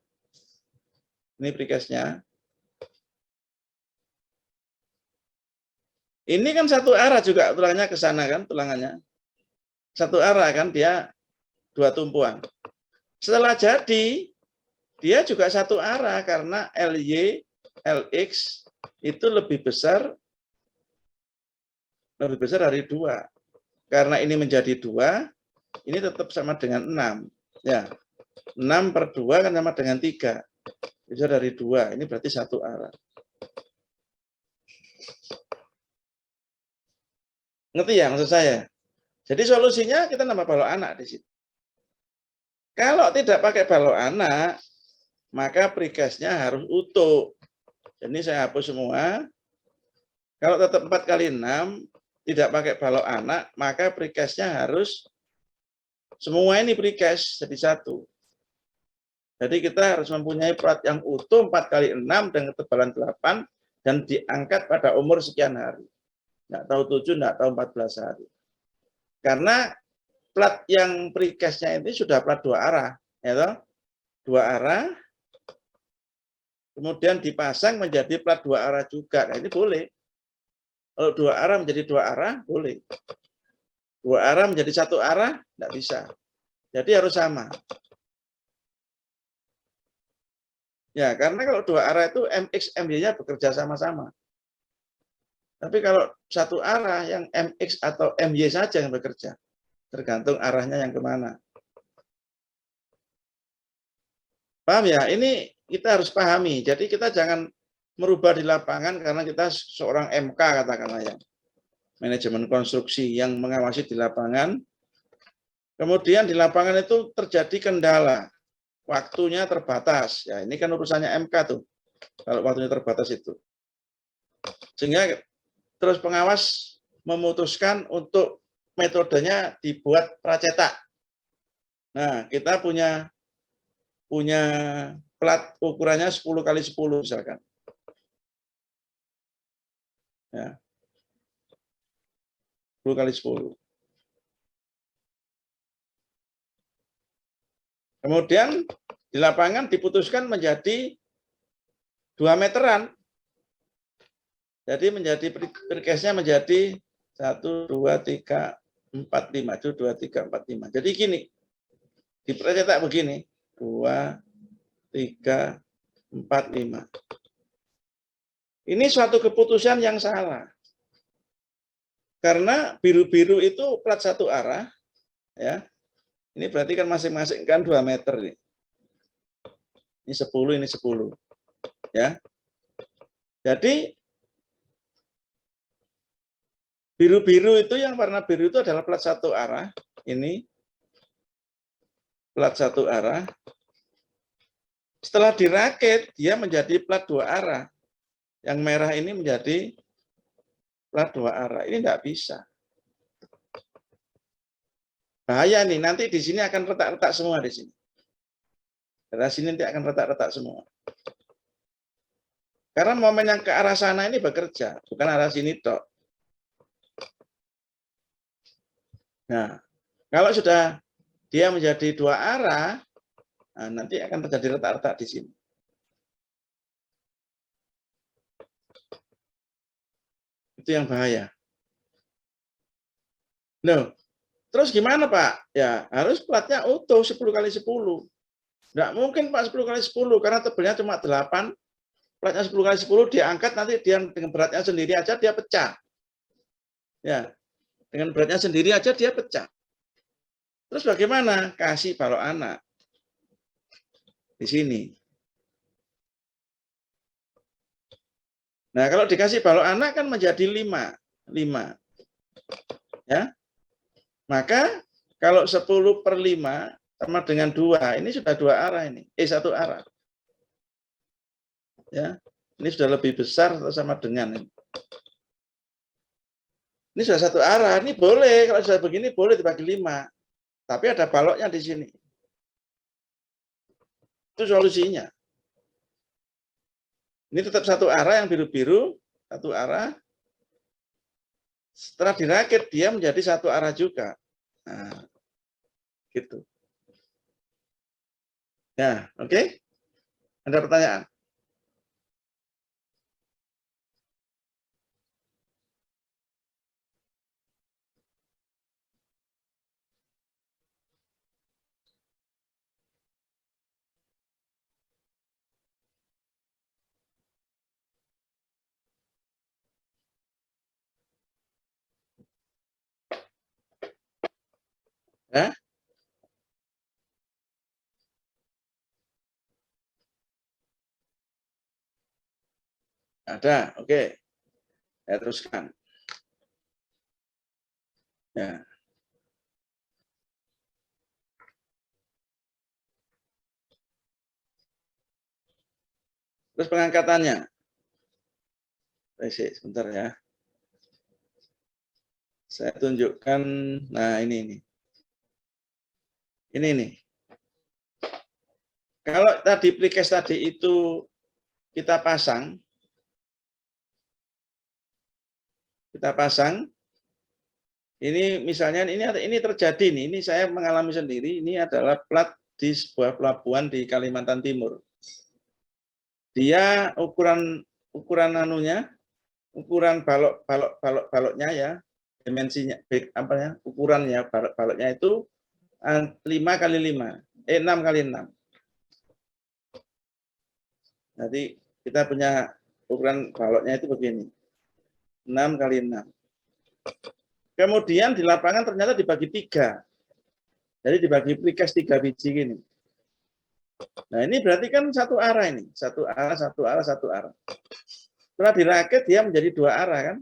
Ini precastnya. Ini kan satu arah juga tulangannya ke sana kan, tulangannya. Satu arah kan, dia 2 tumpuan. Setelah jadi, dia juga satu arah karena LY, LX itu lebih besar dari 2. Karena ini menjadi 2, ini tetap sama dengan 6. Ya, 6/2 kan sama dengan 3. Bisa dari 2, ini berarti satu arah. Ngerti ya maksud saya? Jadi solusinya kita nambah balok anak di situ. Kalau tidak pakai balok anak, maka precastnya harus utuh. Jadi saya hapus semua. Kalau tetap 4 kali 6, tidak pakai balok anak, maka precastnya harus semua ini precast jadi 1. Jadi kita harus mempunyai plat yang utuh 4 kali 6 dengan ketebalan 8 dan diangkat pada umur sekian hari. Nggak tahu 7, nggak tahu 14 hari. Karena plat yang precastnya ini sudah plat 2 arah. Ya toh? 2 arah, kemudian dipasang menjadi plat 2 arah juga. Nah, ini boleh. Kalau 2 arah menjadi 2 arah, boleh. 2 arah menjadi 1 arah, nggak bisa. Jadi harus sama. Ya, karena kalau 2 arah itu MX, MY-nya bekerja sama-sama. Tapi kalau 1 arah yang MX atau MY saja yang bekerja, tergantung arahnya yang kemana. Paham ya? Ini kita harus pahami. Jadi kita jangan merubah di lapangan karena kita seorang MK katakanlah ya. Manajemen konstruksi yang mengawasi di lapangan. Kemudian di lapangan itu terjadi kendala. Waktunya terbatas. Ya, ini kan urusannya MK tuh. Kalau waktunya terbatas itu. Sehingga terus pengawas memutuskan untuk metodenya dibuat pracetak. Nah, kita punya plat ukurannya 10 kali 10 misalkan. Ya. 10 kali 10. Kemudian di lapangan diputuskan menjadi 2 meteran. Jadi menjadi precase-nya menjadi 1, 2, 3, 4, 5. 1, 2, 3, 4, 5. Jadi gini, dipercetak begini. 2, 3, 4, 5. Ini suatu keputusan yang salah. Karena biru-biru itu plat satu arah. Ya. Ini berarti kan masing-masing kan 2 meter. Nih. Ini 10, ini 10. Ya. Jadi biru-biru itu yang warna biru itu adalah plat satu arah. Ini plat satu arah. Setelah dirakit, dia menjadi plat 2 arah. Yang merah ini menjadi plat 2 arah. Ini tidak bisa. Bahaya nih, nanti di sini akan retak-retak semua di sini. Dari sini nanti akan retak-retak semua. Karena momen yang ke arah sana ini bekerja, bukan arah sini tok. Nah, kalau sudah dia menjadi 2 arah, nah, nanti akan terjadi retak-retak di sini. Itu yang bahaya. Loh, terus gimana Pak? Ya, harus platnya utuh 10 kali 10. Nggak mungkin Pak 10 kali 10, karena tebelnya cuma 8. Platnya 10 kali 10 diangkat, nanti dia dengan beratnya sendiri aja dia pecah. Ya, dengan beratnya sendiri aja dia pecah. Terus bagaimana? Kasih balok anak. Di sini. Nah, kalau dikasih balok anak kan menjadi 5. Ya. Maka kalau 10/5 sama dengan 2, ini sudah 2 arah ini. 1 arah. Ya. Ini sudah lebih besar atau sama dengan ini. Ini sudah 1 arah. Ini boleh, kalau sudah begini boleh dibagi 5. Tapi ada baloknya di sini. Itu solusinya. Ini tetap 1 arah yang biru-biru, 1 arah. Setelah dirakit, dia menjadi 1 arah juga. Nah, gitu. Ya, oke? Ada pertanyaan? Ya? Ada, oke. Saya teruskan. Ya. Terus pengangkatannya. Sebentar ya. Saya tunjukkan, nah ini. Ini nih. Kalau tadi precast tadi itu kita pasang, ini misalnya ini terjadi nih, ini saya mengalami sendiri, ini adalah plat di sebuah pelabuhan di Kalimantan Timur. Dia ukuran anunya, ukuran baloknya ya, dimensinya apa ya, ukurannya baloknya itu 5 kali 5, 6 kali 6. Jadi kita punya ukuran baloknya itu begini. 6 kali 6. Kemudian di lapangan ternyata dibagi 3. Jadi dibagi precast 3 biji gini. Nah, ini berarti kan 1 arah ini. 1 arah, 1 arah, 1 arah. Setelah dirakit dia menjadi 2 arah kan?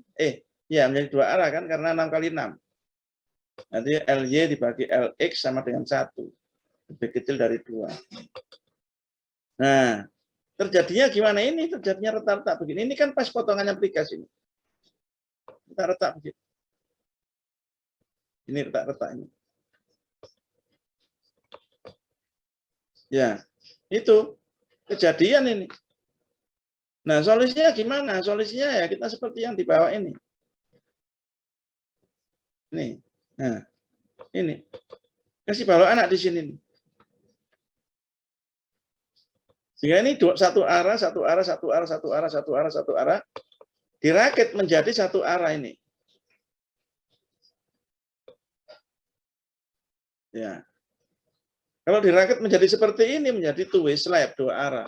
Ya menjadi 2 arah kan karena 6 kali 6. Nanti LY dibagi LX sama dengan 1. Lebih kecil dari 2. Nah, terjadinya gimana ini? Terjadinya retak-retak begini. Ini kan pas potongannya precast ini. Kita retak begitu. Ini retak-retak ini. Ya, itu kejadian ini. Nah, solusinya gimana? Solusinya ya kita seperti yang di bawah ini. Nih. Nah, ini. Kasih balok anak di sini. Sehingga ini satu arah, satu arah, satu arah, satu arah, satu arah, satu arah. Dirakit menjadi satu arah ini. Ya. Kalau dirakit menjadi seperti ini, menjadi two-way slab, dua arah.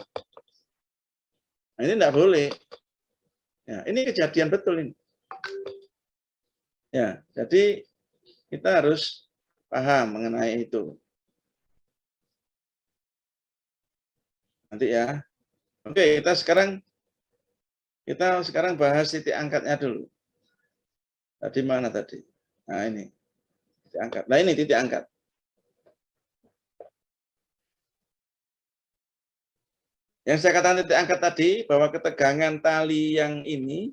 Nah, ini tidak boleh. Ya, ini kejadian betul ini. Ya, jadi kita harus paham mengenai itu. Nanti ya. Oke, kita sekarang bahas titik angkatnya dulu. Tadi mana tadi? Nah, ini. Titik angkat. Nah, ini titik angkat. Yang saya katakan titik angkat tadi, bahwa ketegangan tali yang ini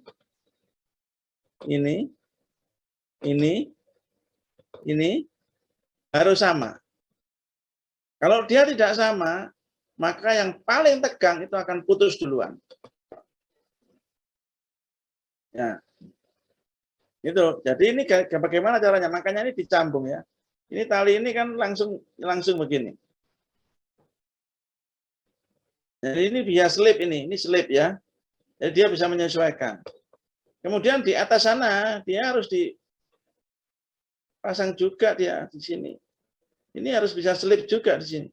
harus sama. Kalau dia tidak sama, maka yang paling tegang itu akan putus duluan. Ya, itu. Jadi ini bagaimana caranya? Makanya ini dicambung ya. Ini tali ini kan langsung begini. Jadi ini dia slip ini slip ya. Jadi dia bisa menyesuaikan. Kemudian di atas sana dia harus dipasang juga dia di sini. Ini harus bisa slip juga di sini.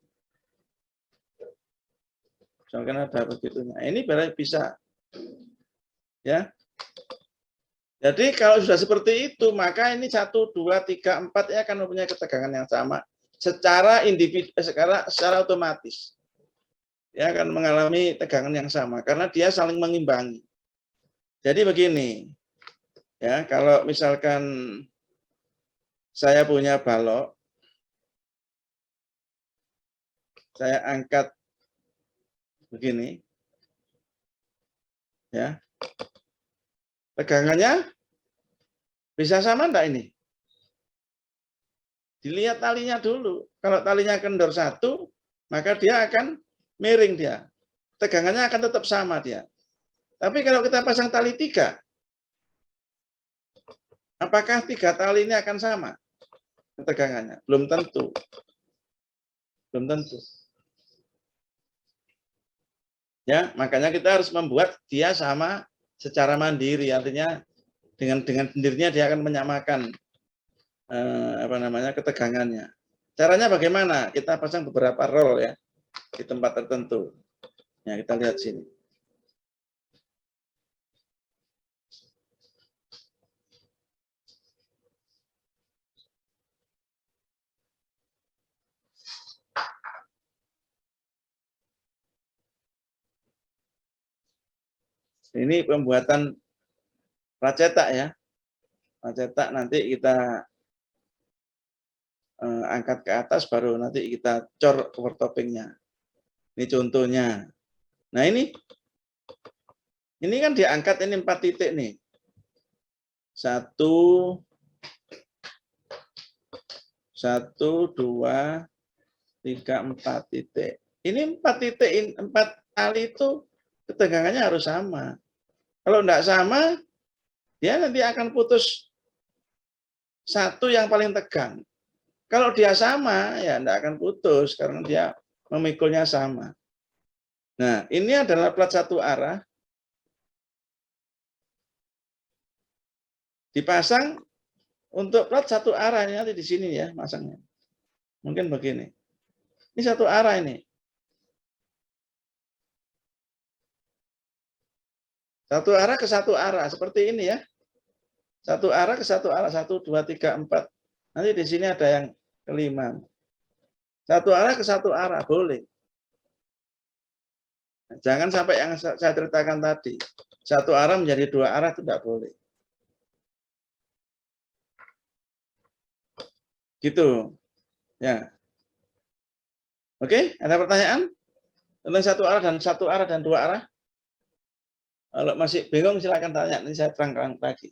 Misalkan ada begitunya. Ini berarti bisa. Ya. Jadi kalau sudah seperti itu, maka ini 1, 2, 3, 4 ya akan mempunyai ketegangan yang sama secara individu, secara otomatis. Dia akan mengalami tegangan yang sama karena dia saling mengimbangi. Jadi begini, ya kalau misalkan saya punya balok, saya angkat begini, ya, tegangannya bisa sama enggak ini? Dilihat talinya dulu. Kalau talinya kendor 1, maka dia akan miring dia. Tegangannya akan tetap sama dia. Tapi kalau kita pasang tali 3, apakah 3 tali ini akan sama tegangannya? Belum tentu. Belum tentu. Ya, makanya kita harus membuat dia sama secara mandiri. Artinya dengan sendirinya dia akan menyamakan ketegangannya. Caranya bagaimana? Kita pasang beberapa roll ya di tempat tertentu. Ya, kita lihat sini. Ini pembuatan pracetak ya. Pracetak nanti kita angkat ke atas, baru nanti kita cor overtoppingnya. Ini contohnya. Nah ini kan diangkat ini 4 titik nih. 1, 2, 3, 4 titik. Ini 4 titik, 4 tali itu ketegangannya harus sama. Kalau enggak sama, dia nanti akan putus satu yang paling tegang. Kalau dia sama, ya enggak akan putus karena dia memikulnya sama. Nah, ini adalah plat satu arah. Dipasang untuk plat satu arah ini nanti di sini ya masangnya. Mungkin begini. Ini satu arah ini. Satu arah ke satu arah seperti ini ya. Satu arah ke satu arah, 1, 2, 3, 4. Nanti di sini ada yang kelima. Satu arah ke satu arah boleh. Jangan sampai yang saya ceritakan tadi. Satu arah menjadi 2 arah itu tidak boleh. Gitu. Ya. Oke, ada pertanyaan? Tentang satu arah dan 2 arah? Kalau masih bingung silakan tanya, nanti saya terangkan lagi.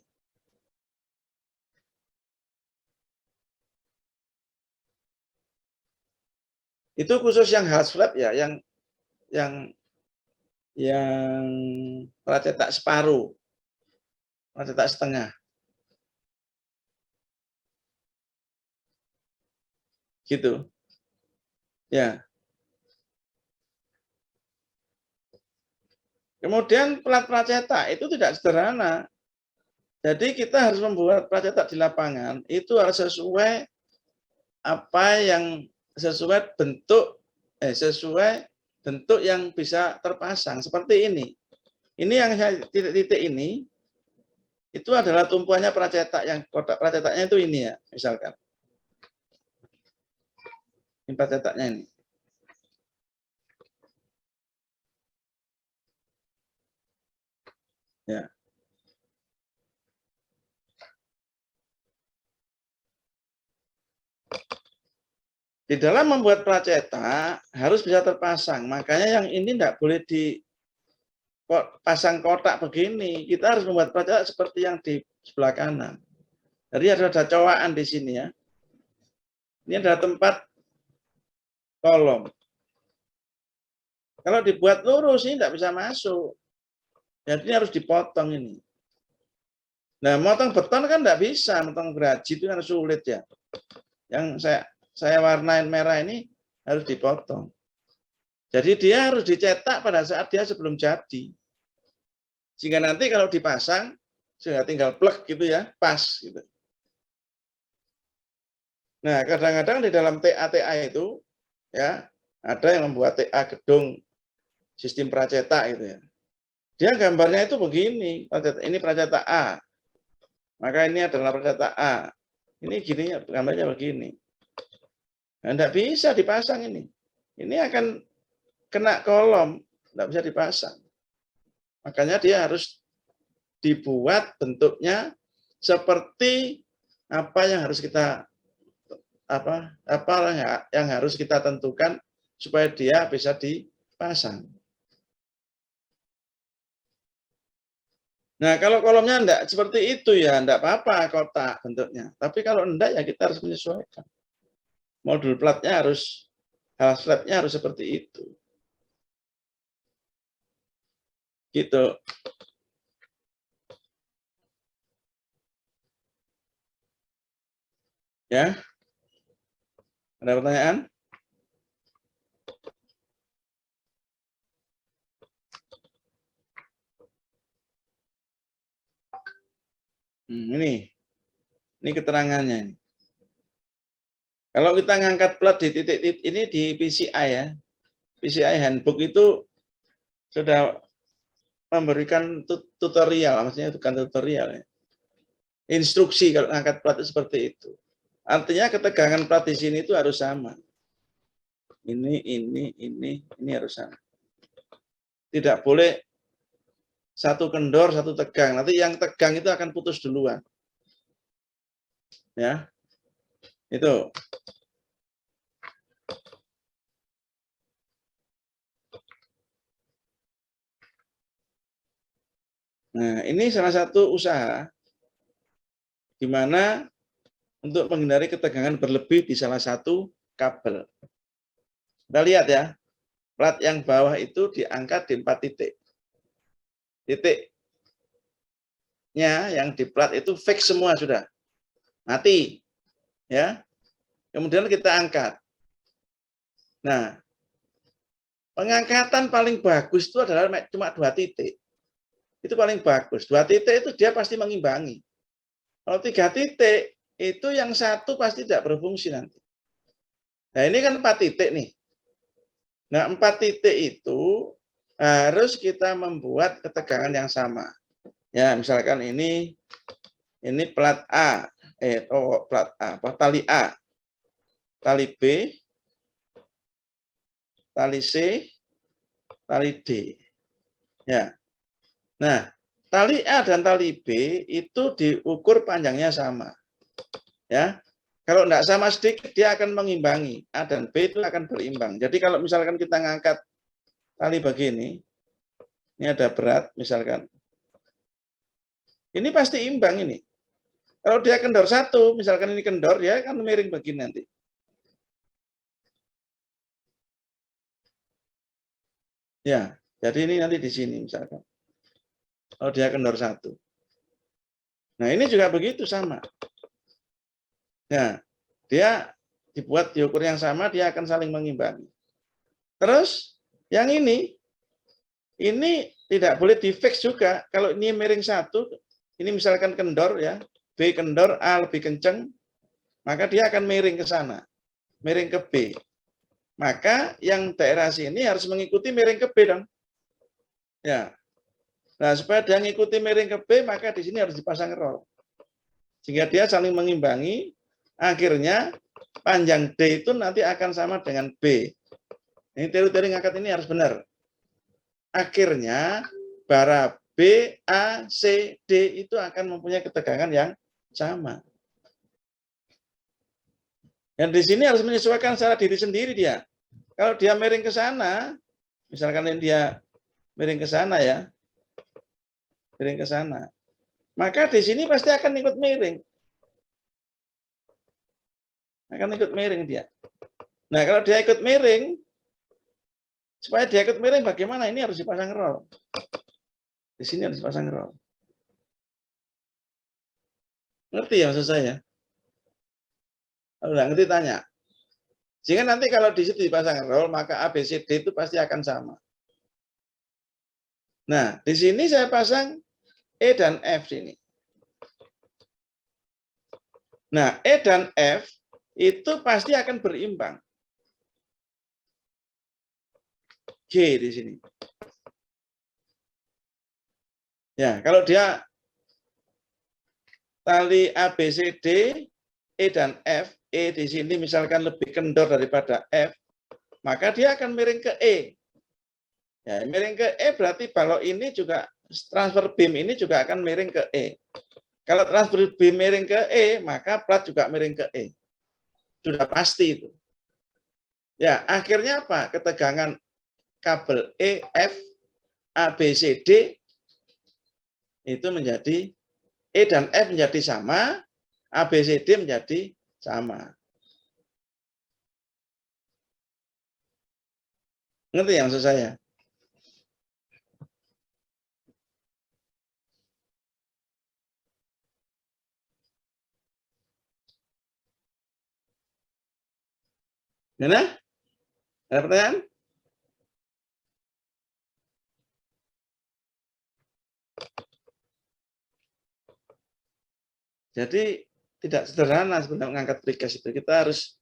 Itu khusus yang half slab ya, yang pracetak separuh, pracetak setengah. Gitu. Ya. Kemudian plat pracetak itu tidak sederhana. Jadi kita harus membuat pracetak di lapangan itu harus sesuai apa yang sesuai bentuk yang bisa terpasang seperti ini. Ini yang titik-titik ini itu adalah tumpuannya pracetak, yang kotak pracetaknya itu ini ya, misalkan. Ini pracetaknya ini. Ya. Di dalam membuat pracetak harus bisa terpasang. Makanya yang ini tidak boleh dipasang kotak begini. Kita harus membuat pracetak seperti yang di sebelah kanan. Jadi ada cowaan di sini ya. Ini adalah tempat kolom. Kalau dibuat lurus ini tidak bisa masuk. Jadi ini harus dipotong ini. Nah, motong beton kan tidak bisa, motong geraji itu kan sulit ya. Yang saya warnain merah ini harus dipotong. Jadi dia harus dicetak pada saat dia sebelum jadi. Sehingga nanti kalau dipasang, sehingga tinggal plek gitu ya, pas gitu. Nah, kadang-kadang di dalam TA itu ya ada yang membuat TA gedung sistem pracetak itu ya. Dia gambarnya itu begini, ini pracetak A. Maka ini adalah pracetak A. Ini gini gambarnya begini. Nah, tidak bisa dipasang ini. Ini akan kena kolom, tidak bisa dipasang. Makanya dia harus dibuat bentuknya seperti apa yang harus kita yang harus kita tentukan supaya dia bisa dipasang. Nah, kalau kolomnya enggak seperti itu ya enggak apa-apa kotak bentuknya. Tapi kalau enggak ya kita harus menyesuaikan. Modul platnya harus, half slabnya harus seperti itu. Gitu. Ya. Ada pertanyaan? Ini keterangannya. Kalau kita ngangkat plat di titik ini di PCI ya, PCI handbook itu sudah memberikan tutorial, maksudnya bukan tutorial ya, instruksi kalau ngangkat plat itu seperti itu. Artinya ketegangan plat di sini itu harus sama. Ini harus sama. Tidak boleh satu kendor, satu tegang. Nanti yang tegang itu akan putus duluan. Ya. Itu. Nah, ini salah satu usaha di mana untuk menghindari ketegangan berlebih di salah satu kabel. Kita lihat ya, plat yang bawah itu diangkat di 4 titik. Titiknya yang di plat itu fix semua sudah. Mati. Ya. Kemudian kita angkat. Nah, pengangkatan paling bagus itu adalah cuma 2 titik. Itu paling bagus. 2 titik itu dia pasti mengimbangi. Kalau 3 titik, itu yang satu pasti tidak berfungsi nanti. Nah, ini kan 4 titik nih. Nah, 4 titik itu harus kita membuat ketegangan yang sama. Ya, misalkan ini plat A, plat A, tali A, tali B, tali C, tali D. Ya. Nah, tali A dan tali B itu diukur panjangnya sama. Ya. Kalau tidak sama sedikit, dia akan mengimbangi. A dan B itu akan berimbang. Jadi kalau misalkan kita ngangkat tali begini, ini ada berat misalkan. Ini pasti imbang ini. Kalau dia kendor satu, misalkan ini kendor, ya kan miring begini nanti. Ya, jadi ini nanti di sini misalkan. Oh, dia kendor 1. Nah, ini juga begitu sama. Nah, dia dibuat diukur yang sama, dia akan saling mengimbangi. Terus, yang ini tidak boleh di-fix juga. Kalau ini miring 1, ini misalkan kendor ya, B kendor, A lebih kenceng, maka dia akan miring ke sana, miring ke B. Maka yang daerah sini harus mengikuti miring ke B dong. Ya. Nah, supaya dia mengikuti miring ke B, maka di sini harus dipasang roll. Sehingga dia saling mengimbangi, akhirnya panjang D itu nanti akan sama dengan B. Ini teori-teori ngangkat ini harus benar. Akhirnya bara B, A, C, D itu akan mempunyai ketegangan yang sama. Dan di sini harus menyesuaikan secara diri sendiri dia. Kalau dia miring ke sana, misalkan dia miring ke sana ya, miring ke sana, maka di sini pasti akan ikut miring. Akan ikut miring dia. Nah, kalau dia ikut miring, supaya dia ikut miring bagaimana? Ini harus dipasang roll. Di sini harus dipasang roll. Ngerti ya maksud saya? Kalau nggak ngerti tanya. Sehingga nanti kalau di situ dipasang roll, maka A, B, C, D itu pasti akan sama. Nah, di sini saya pasang E dan F sini. Nah, E dan F itu pasti akan berimbang. G di sini. Ya, kalau dia tali A, B, C, D, E dan F, E di sini misalkan lebih kendor daripada F, maka dia akan miring ke E. Ya, miring ke E berarti balok ini juga, transfer beam ini juga akan miring ke E. Kalau transfer beam miring ke E, maka plat juga miring ke E. Sudah pasti itu. Ya, akhirnya apa? Ketegangan kabel E, F, A, B, C, D itu menjadi E dan F menjadi sama, A, B, C, D menjadi sama. Ngerti yang maksud saya? Gimana? Ada pertanyaan? Jadi tidak sederhana sebenarnya mengangkat precast itu. Kita harus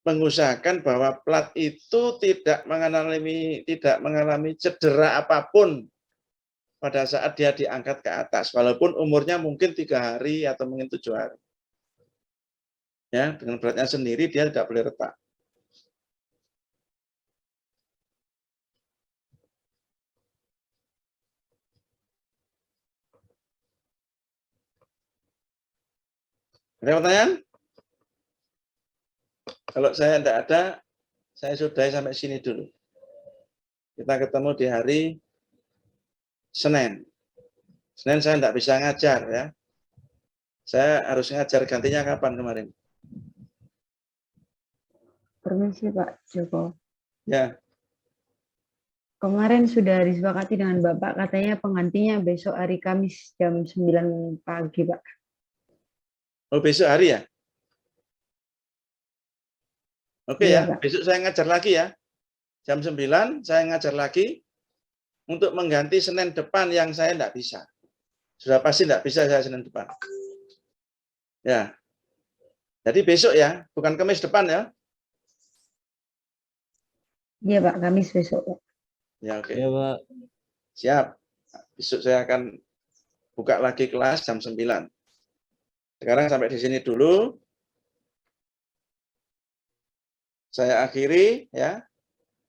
mengusahakan bahwa plat itu tidak mengalami cedera apapun pada saat dia diangkat ke atas, walaupun umurnya mungkin 3 hari atau mungkin 7 hari. Ya, dengan beratnya sendiri dia tidak boleh retak. Ada pertanyaan? Kalau saya tidak ada, saya sudahi sampai sini dulu. Kita ketemu di hari Senin. Senin saya tidak bisa ngajar ya. Saya harus ngajar, gantinya kapan kemarin? Permisi Pak Joko. Ya. Kemarin sudah disepakati dengan Bapak, katanya penggantinya besok hari Kamis jam 9 pagi, Pak. Oh, besok hari ya? Oke Iya, ya, Pak. besok saya ngajar lagi ya. Jam 9 saya ngajar lagi untuk mengganti Senin depan yang saya tidak bisa. Sudah pasti tidak bisa saya Senin depan. Ya. Jadi besok ya, bukan Kamis depan ya. Iya, Pak, Kamis besok, Pak. Ya, oke. Ya, Pak. Siap. Besok saya akan buka lagi kelas jam 9. Sekarang sampai di sini dulu. Saya akhiri ya.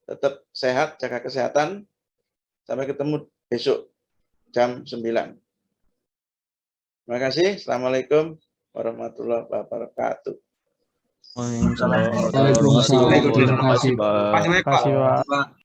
Tetap sehat, jaga kesehatan. Sampai ketemu besok jam 9. Terima kasih. Assalamualaikum warahmatullahi wabarakatuh. Waalaikumsalam. Waalaikumsalam. Terima kasih, Pak. Terima kasih, Pak.